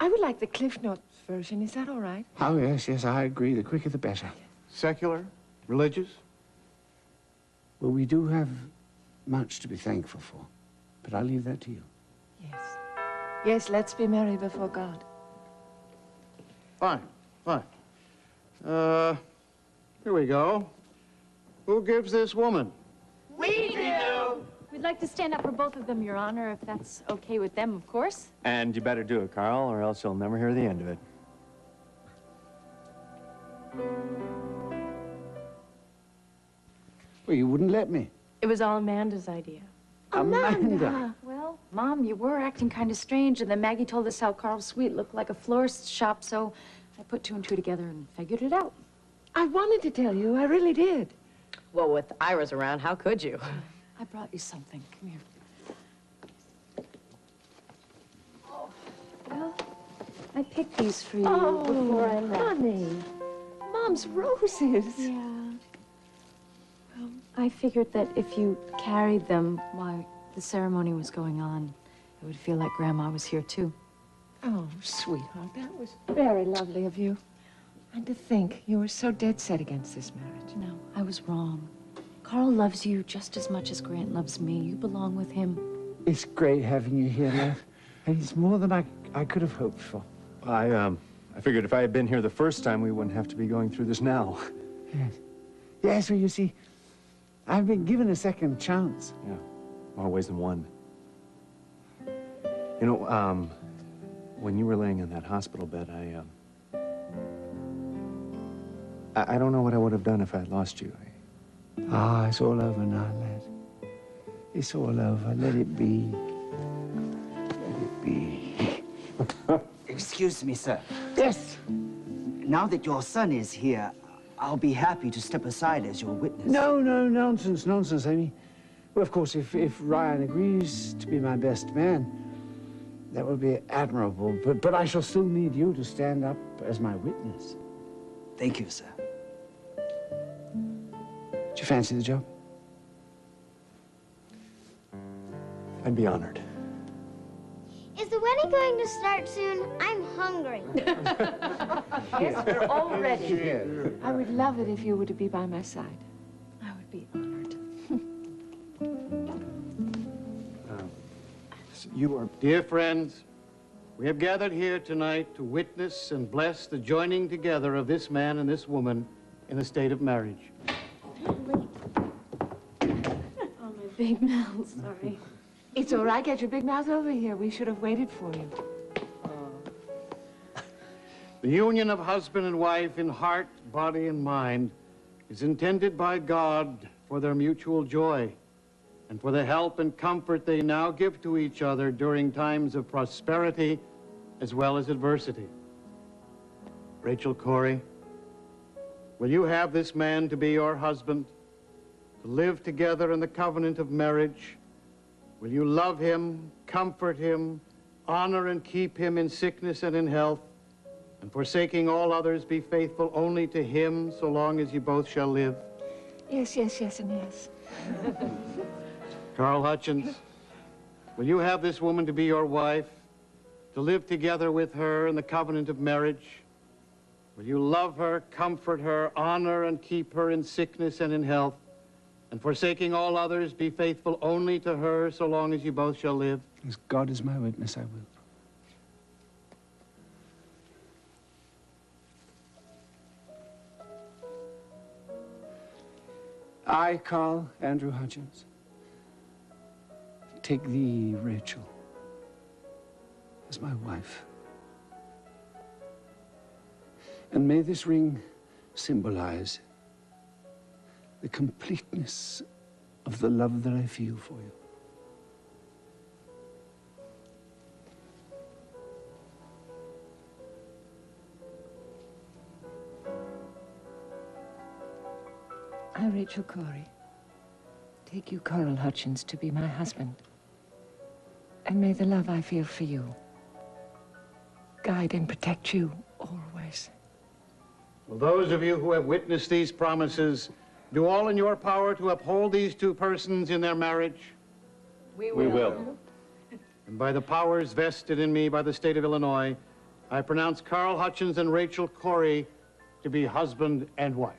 I would like the Cliff Notes version. Is that all right? Oh, yes, yes, I agree. The quicker the better. Secular? Religious? Well, we do have much to be thankful for, but I'll leave that to you. Yes. Yes, let's be merry before God. Fine, fine. Here we go. Who gives this woman? We do! We'd like to stand up for both of them, Your Honor, if that's okay with them, of course. And you better do it, Carl, or else you'll never hear the end of it. Well, you wouldn't let me. It was all Amanda's idea. Amanda. Well, Mom, you were acting kind of strange, and then Maggie told us how Carl's suite looked like a florist's shop, so I put two and two together and figured it out. I wanted to tell you. I really did. Well, with Iris around, how could you? I brought you something. Come here. Oh, well, I picked these for you before I left. Honey. Mom's roses. Yeah. I figured that if you carried them while the ceremony was going on, it would feel like Grandma was here, too. Oh, sweetheart, that was very lovely of you. And to think you were so dead set against this marriage. No, I was wrong. Carl loves you just as much as Grant loves me. You belong with him. It's great having you here, love. And it's more than I could have hoped for. I figured if I had been here the first time, we wouldn't have to be going through this now. Yes. Yes, well, you see, I've been given a second chance. Yeah, more ways than one. You know, when you were laying in that hospital bed, I don't know what I would have done if I had lost you. Ah, it's all over now, lad. It's all over. Let it be. Let it be. Excuse me, sir. Yes. Now that your son is here, I'll be happy to step aside as your witness. No, nonsense, nonsense. I mean, well, of course, if Ryan agrees to be my best man, that will be admirable. But I shall still need you to stand up as my witness. Thank you, sir. Do you fancy the job? I'd be honored. Is the wedding going to start soon? I'm hungry. Yes, we're all ready. I would love it if you were to be by my side. I would be honored. You are... Dear friends, we have gathered here tonight to witness and bless the joining together of this man and this woman in a state of marriage. Oh, my big mouth, sorry. It's all right. Get your big mouth over here. We should have waited for you. The union of husband and wife in heart, body, and mind is intended by God for their mutual joy and for the help and comfort they now give to each other during times of prosperity as well as adversity. Rachel Corey, will you have this man to be your husband, to live together in the covenant of marriage? Will you love him, comfort him, honor and keep him in sickness and in health, and forsaking all others, be faithful only to him so long as you both shall live? Yes, yes, yes, and yes. Carl Hutchins, will you have this woman to be your wife, to live together with her in the covenant of marriage? Will you love her, comfort her, honor and keep her in sickness and in health, and forsaking all others, be faithful only to her so long as you both shall live? As God is my witness, I will. I, Carl Andrew Hutchins, take thee, Rachel, as my wife. And may this ring symbolize the completeness of the love that I feel for you. I, Rachel Corey, take you, Carl Hutchins, to be my husband. And may the love I feel for you guide and protect you always. Will those of you who have witnessed these promises do all in your power to uphold these two persons in their marriage? We will. And by the powers vested in me by the state of Illinois, I pronounce Carl Hutchins and Rachel Corey to be husband and wife.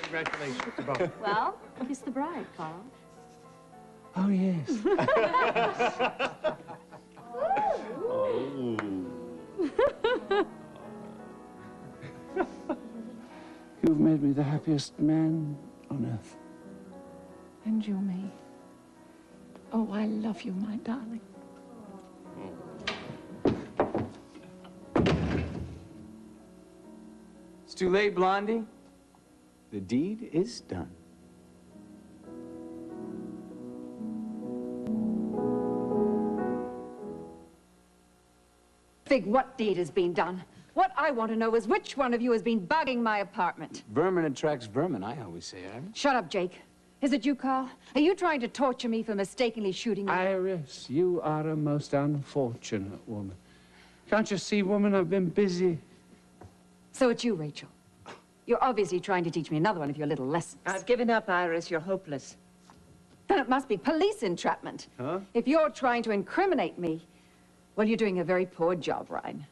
Congratulations to both. Well, kiss the bride, Carl. Oh, yes. You've made me the happiest man on earth. And you, me. Oh, I love you, my darling. It's too late, Blondie. The deed is done. Fig, what deed has been done? What I want to know is which one of you has been bugging my apartment. Vermin attracts vermin, I always say, Iris. Shut up, Jake. Is it you, Carl? Are you trying to torture me for mistakenly shooting me? Iris, you are a most unfortunate woman. Can't you see, woman, I've been busy. So it's you, Rachel. You're obviously trying to teach me another one of your little lessons. I've given up, Iris. You're hopeless. Then it must be police entrapment. Huh? If you're trying to incriminate me, well, you're doing a very poor job, Ryan.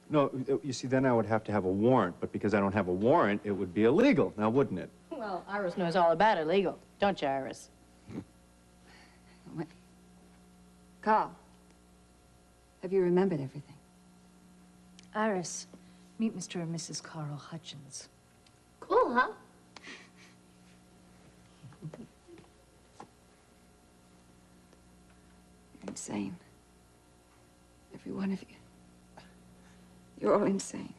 No, you see, then I would have to have a warrant, but because I don't have a warrant, it would be illegal, now wouldn't it? Well, Iris knows all about illegal, don't you, Iris? Carl, have you remembered everything? Iris, meet Mr. and Mrs. Carl Hutchins. Cool, huh? You're insane. Every one of you. You're all insane.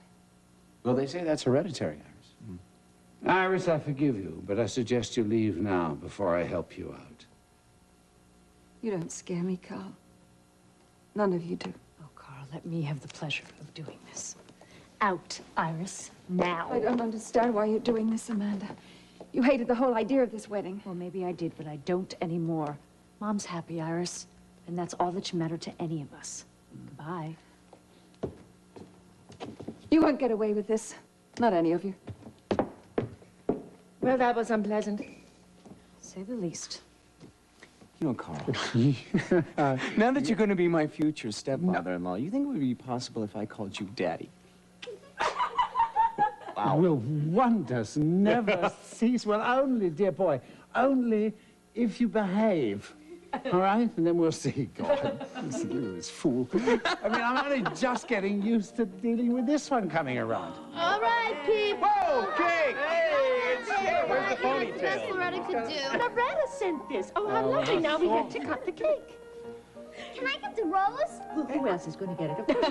Well, they say that's hereditary, Iris. Iris, I forgive you, but I suggest you leave now before I help you out. You don't scare me, Carl. None of you do. Oh, Carl, let me have the pleasure of doing this. Out, Iris, now. I don't understand why you're doing this, Amanda. You hated the whole idea of this wedding. Well, maybe I did, but I don't anymore. Mom's happy, Iris, and that's all that should matter to any of us. Goodbye. You won't get away with this. Not any of you. Well, that was unpleasant. Say the least. You know, Carl, now that you're going to be my future stepmother-in-law, you think it would be possible if I called you Daddy? Wow. Will wonders never cease? Well, only, dear boy, only if you behave. All right? And then we'll see. God, listen to this fool. I mean, I'm only just getting used to dealing with this one coming around. All right, people. Whoa, Jake! Hey, it's where's the Best ponytail? Loretta could do. Loretta sent this. Oh, how lovely. Now we get to cut the cake. Can I get the rose? Well, who else is going to get it? Of course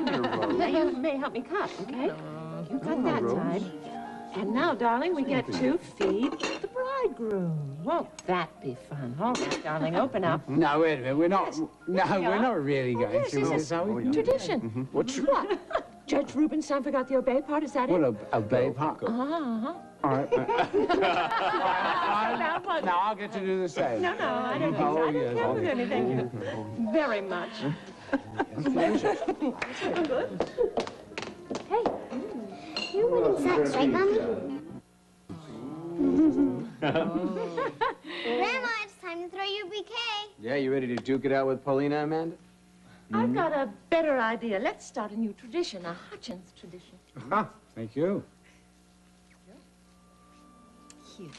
you may help me cut, okay? You cut that side. And now, darling, we get to feed the bridegroom. Won't that be fun? All right, darling, open up. No, wait a minute. We're not. No, we we're are. not really going Yes, to. this Is is that we tradition. What's What? Judge Rubenstein forgot the obey part, is that it? what a babe, huh? Uh-huh. All right. Now I'll get to do the same. No, I don't think so. I don't care with anything. Very much. Hey, you're winning sex, right, Mommy? Grandma, it's time to throw your bouquet. Yeah, you ready to duke it out with Paulina, Amanda? I've got a better idea. Let's start a new tradition, a Hutchins tradition. Ah, thank you. Here.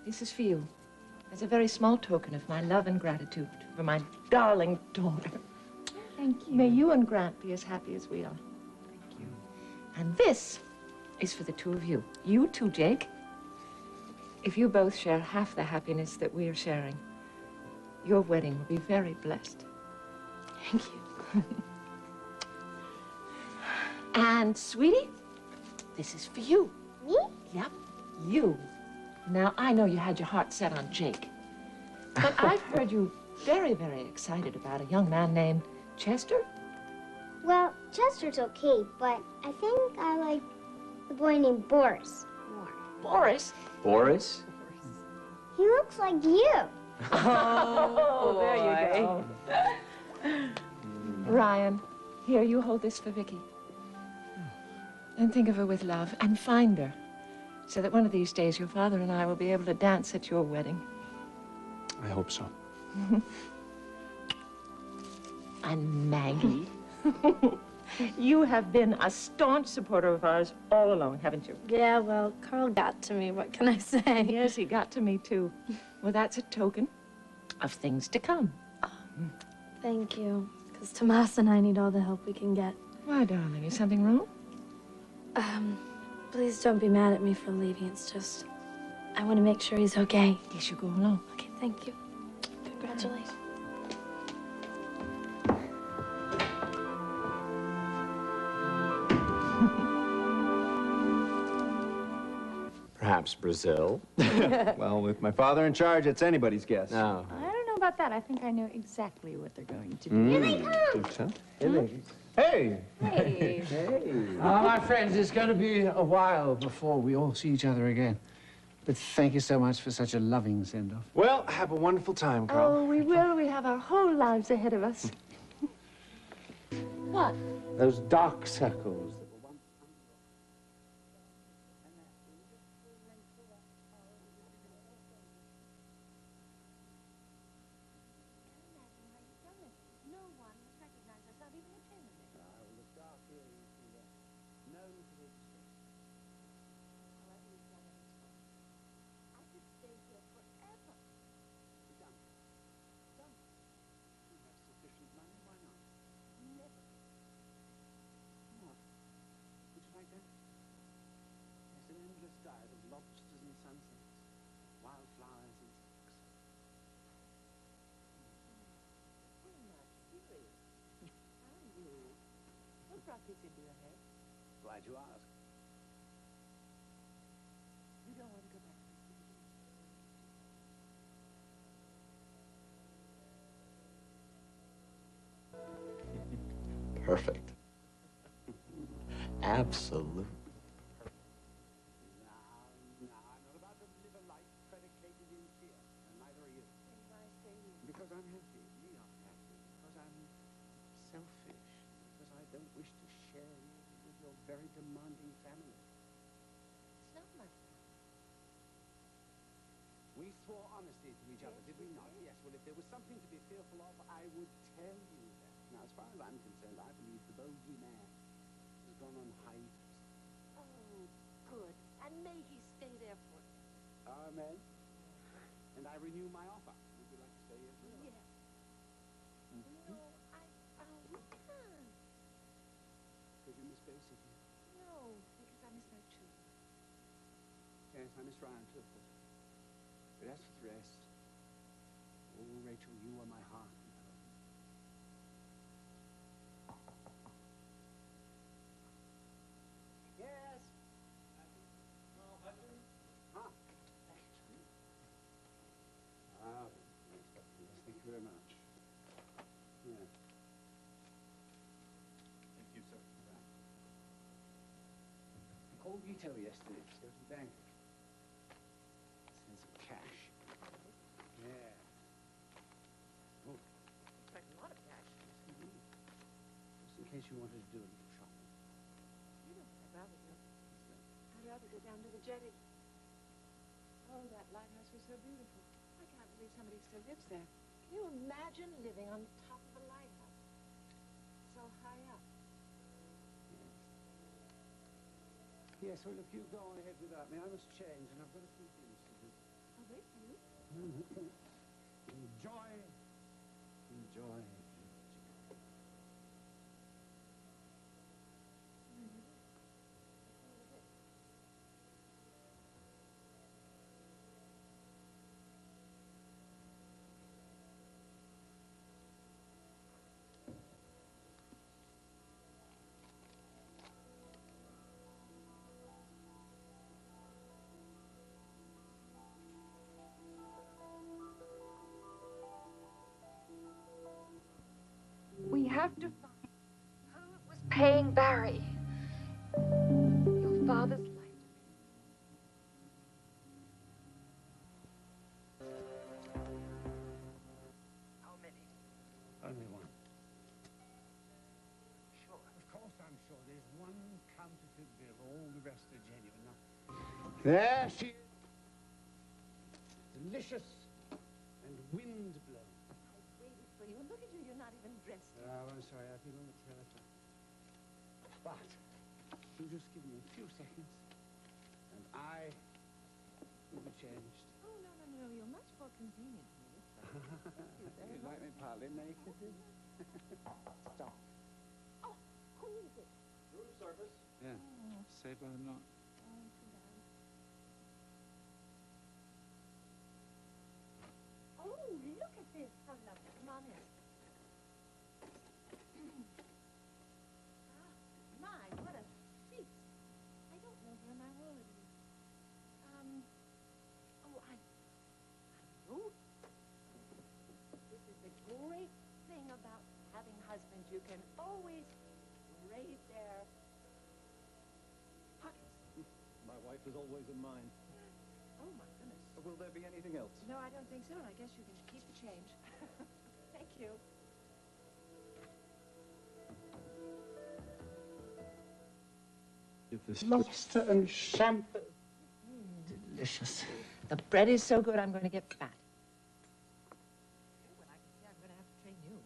This is for you. As a very small token of my love and gratitude for my darling daughter. Thank you. May you and Grant be as happy as we are. Thank you. And this is for the two of you. You too, Jake. If you both share half the happiness that we are sharing, your wedding will be very blessed. Thank you. And, sweetie, this is for you. Me? Yep, you. Now, I know you had your heart set on Jake, but I've heard you very, very excited about a young man named Chester. Well, Chester's okay, but I think I like the boy named Boris more. Boris? Boris? He looks like you. Oh, there you go. Ryan, here, you hold this for Vicky. And think of her with love, and find her, so that one of these days your father and I will be able to dance at your wedding. I hope so. And Maggie, you have been a staunch supporter of ours all along, haven't you? Yeah, well, Carl got to me. What can I say? Yes, he got to me, too. Well, that's a token of things to come. Thank you. Because Tomas and I need all the help we can get. Why, darling, is something wrong? Please don't be mad at me for leaving. It's just, I want to make sure he's okay. Yes, you go along. Okay, thank you. Congratulations. Perhaps Brazil? Well, with my father in charge, it's anybody's guess. No. I don't know about that. I think I know exactly what they're going to do. Mm. Here they come. Hey, ladies. Hey! Hey. Hey. My friends, it's going to be a while before we all see each other again. But thank you so much for such a loving send-off. Well, have a wonderful time, Carl. Oh, we will. We have our whole lives ahead of us. What? Those dark circles that were once No one has recognized us, not even the chambermaid. the dark areas were known for their distress. However you've done it, it's fine. I could stay here forever. Done. Done. You have sufficient money, why not? Never. What? Would you like that? There's an endless diet of lobsters and sunsets, wildflowers and silks. You're not serious. Are you? What brought this into your head? Glad you asked. You don't want to go back. Perfect. Absolute. Now, I'm not about to live a life predicated in fear, and neither are you. Because I'm happy, we are happy, because I'm selfish, because I don't wish to share you with your very demanding family. It's not my fault. We swore honesty to each other, did we not? Yes, well, if there was something to be fearful of, I would tell you that. Now, as far as I'm concerned, I believe the bogeyman has gone on hiatus. Oh, good. And may he stay there for Amen. And I renew my offer. Would you like to stay here? Yes. No, we can't. Because you miss Basie. No, because I miss my children. Yes, I miss Ryan too, of course. But as for the rest, oh, Rachel, you are my heart and home. Yes. Huh? Actually. Yes, thank you very much. Yeah. Thank you, sir. I called Vito yesterday to go to the bank. Send some cash. Yeah. Oh, It's like a lot of cash. just in case you wanted to do a little shopping. You know, I'd rather do. I'd rather go down to the jetty. Oh, that lighthouse was so beautiful. I can't believe somebody still lives there. Can you imagine living on top of a lighthouse? So high up. Yes, well, if you go on ahead without me, I must change, and I've got a few things to do. I'll wait for you. Enjoy. Enjoy. We have to find who was paying Barry. Your father's life. How many? Only one. Sure. Of course I'm sure. There's one counterfeit bill. All the rest are genuine. Now, there she is. Delicious and wind-blown. I waited for you. Look at you. You're not even dressed. Oh, I'm sorry. I've been on the telephone. But you just give me a few seconds, and I will be changed. Oh, no, no, no. You're much more convenient for me. You'd like me partly naked? Stop. Oh, who is it? Room service. Yeah. Saved by the knot. Oh, too bad. Oh, look at this. How lovely. Come on in. My, what a feast. I don't know where my wallet is. Oh, I know. This is the great thing about having husbands. You can always wife is always in mind. Oh, my goodness. Will there be anything else? No, I don't think so. I guess you can keep the change. Thank you. Lobster and champagne. Delicious. The bread is so good, I'm going to get fat. Well, I can see I'm going to have to train you.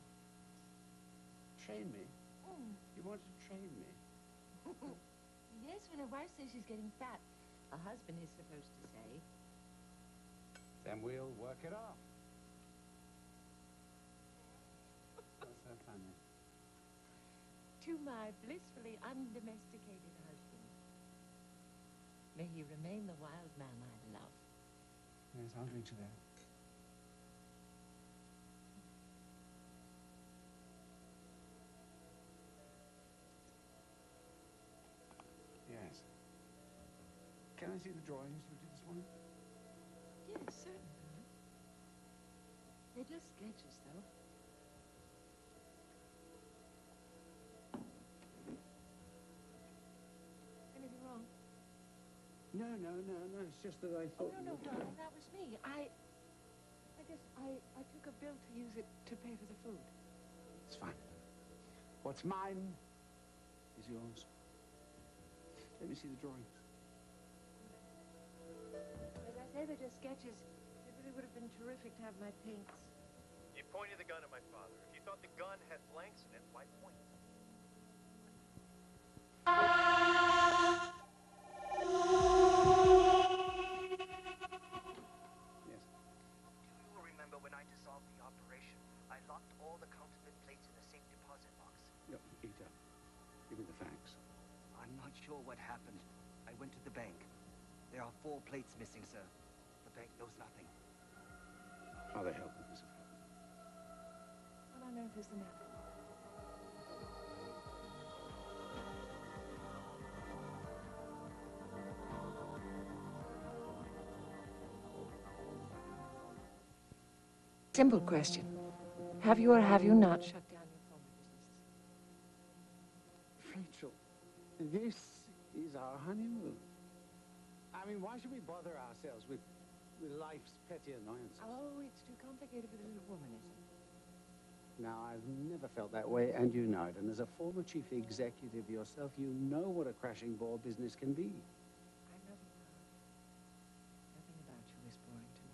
Train me? You want to train me? Yes, when a wife says she's getting fat, a husband is supposed to say, Then we'll work it off. What's so funny? to my blissfully undomesticated husband, may he remain the wild man I love. Yes, I'll drink to that. Yes. Can I see the drawings you did this morning? Yes, certainly. They're just sketches, though. Anything wrong? No. It's just that I Oh, thought... no, darling, that was me. I guess I took a bill to use it to pay for the food. It's fine. What's mine is yours. Let me see the drawings. As I say, they're just sketches. It really would have been terrific to have my paints. You pointed the gun at my father. If you thought the gun had blanks in it, why point it? Yes. Do you remember when I dissolved the operation? I locked all the counterfeit plates in a safe deposit box. No, Ita, give me the facts. I'm not sure what happened. I went to the bank. There are 4 plates missing, sir. The bank knows nothing. How the hell could this have happened? What on earth is the matter? Simple question. Have you or have you not shut down your former businesses? Rachel, this is our honeymoon. I mean, why should we bother ourselves with life's petty annoyances? Oh, it's too complicated for the little woman, is it? Now, I've never felt that way, and you know it. And as a former chief executive yourself, you know what a crashing ball business can be. I know you are. Nothing about you is boring to me.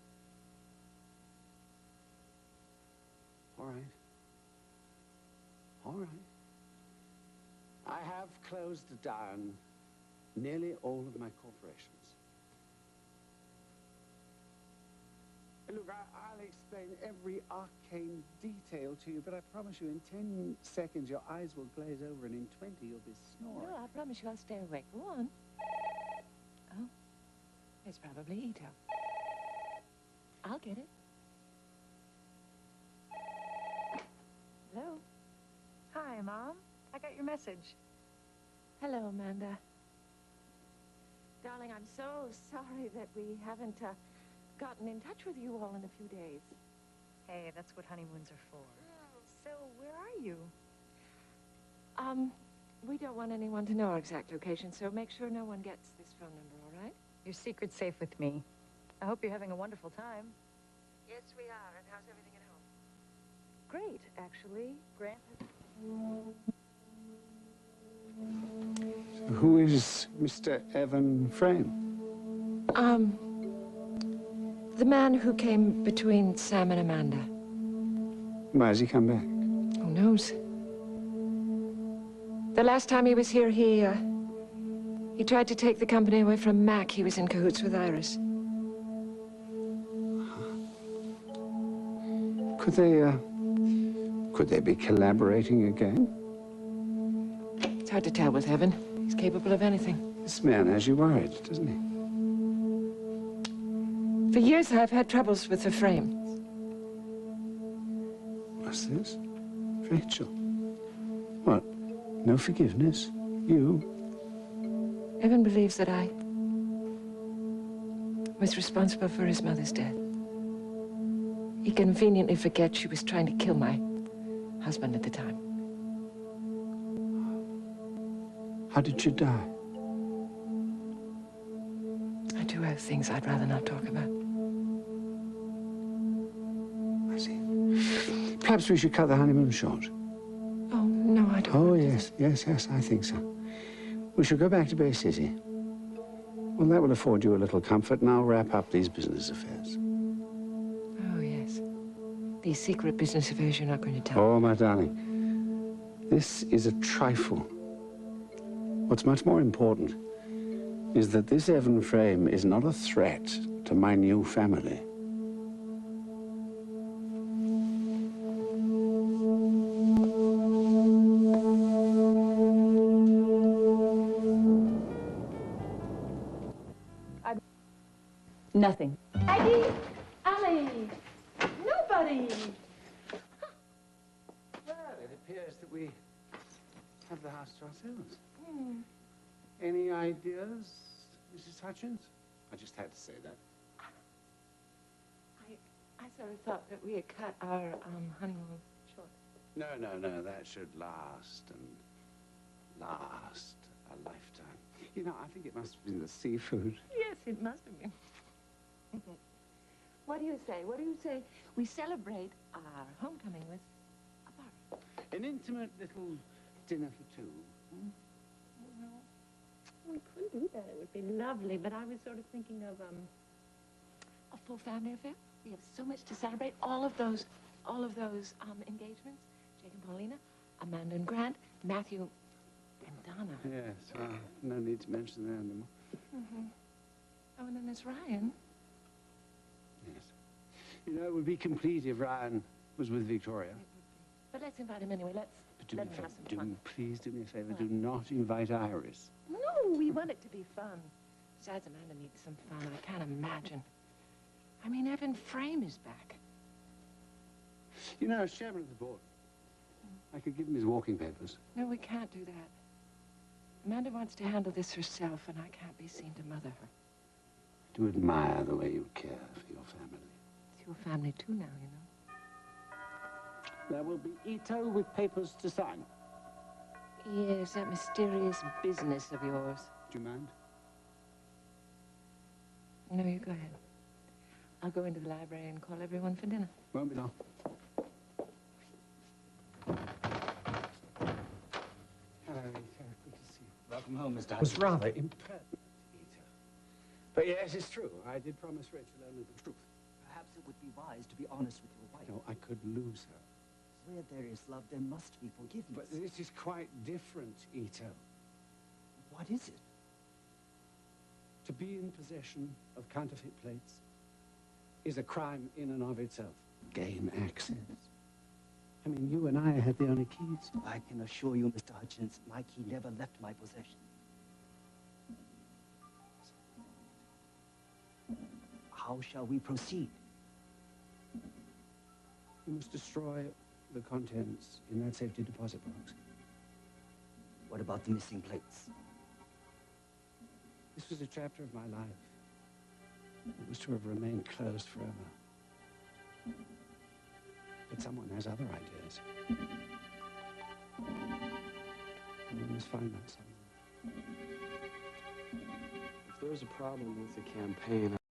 All right. All right. I have closed down nearly all of my corporations. Look, I'll explain every arcane detail to you, but I promise you in 10 seconds your eyes will glaze over, and in 20 you'll be snoring. No, I promise you I'll stay awake. Go on. Oh, it's probably Ito. I'll get it. Hello? Hi, Mom. I got your message. Hello, Amanda. Darling, I'm so sorry that we haven't gotten in touch with you all in a few days. Hey, that's what honeymoons are for. So, where are you? We don't want anyone to know our exact location, so make sure no one gets this phone number, all right? Your secret's safe with me. I hope you're having a wonderful time. Yes, we are. And how's everything at home? Great, actually. Grant. Who is Mr. Evan Frame? The man who came between Sam and Amanda. Why has he come back? Who knows? The last time he was here, he tried to take the company away from Mac. He was in cahoots with Iris. Could they be collaborating again? It's hard to tell with Evan. He's capable of anything. This man has you worried, doesn't he? For years, I've had troubles with the frame. What's this? Rachel. What? No forgiveness? You? Evan believes that I was responsible for his mother's death. He conveniently forgets she was trying to kill my husband at the time. How did she die? have things I'd rather not talk about. I see. Perhaps we should cut the honeymoon short. Oh, no, I don't. Oh, yes, yes, I think so. We should go back to Bay City. Well, that will afford you a little comfort, and I'll wrap up these business affairs. Oh, yes. These secret business affairs you're not going to tell. Oh, my darling. This is a trifle. What's much more important is that this Evan Frame is not a threat to my new family. Nothing. Aggie! Ali! Nobody! Well, it appears that we have the house to ourselves. Any ideas, Mrs. Hutchins? I just had to say that. I sort of thought that we had cut our honeymoon short. No, that should last and last a lifetime. You know, I think it must have been the seafood. Yes, it must have been. What do you say? What do you say? We celebrate our homecoming with a party. An intimate little dinner for two. We could do that. It would be lovely. But I was sort of thinking of a full family affair. We have so much to celebrate. All of those engagements. Jake and Paulina, Amanda and Grant, Matthew and Donna. Yes, well, no need to mention that anymore. Oh, and then there's Ryan. Yes. You know, it would be complete if Ryan was with Victoria. But let's invite him anyway. Let's But let him have some fun. Please do me a favor. Do not invite Iris. No, we want it to be fun. Besides, Amanda needs some fun. I can't imagine. I mean, Evan Frame is back. You know, as chairman of the board, I could give him his walking papers. No, we can't do that. Amanda wants to handle this herself, and I can't be seen to mother her. I do admire the way you care for your family. It's your family, too, now, you know. There will be Ito with papers to sign. Yes, that mysterious business of yours. Do you mind? No, you go ahead. I'll go into the library and call everyone for dinner. Won't be long. Hello, Ito. Good to see you. Welcome home, Mr. Hutchins. It was rather impertinent, Ito. But yes, it's true. I did promise Rachel only the truth. Perhaps it would be wise to be honest with your wife. No, I could lose her. Where there is love, there must be forgiveness. But this is quite different, Ito. What is it? To be in possession of counterfeit plates is a crime in and of itself. Gain access. I mean, you and I had the only keys. I can assure you, Mr. Hutchins, my key never left my possession. How shall we proceed? You must destroy the contents in that safety deposit box. What about the missing plates? This was a chapter of my life. It was to have remained closed forever. But someone has other ideas. We must find that someone. If there's a problem with the campaign,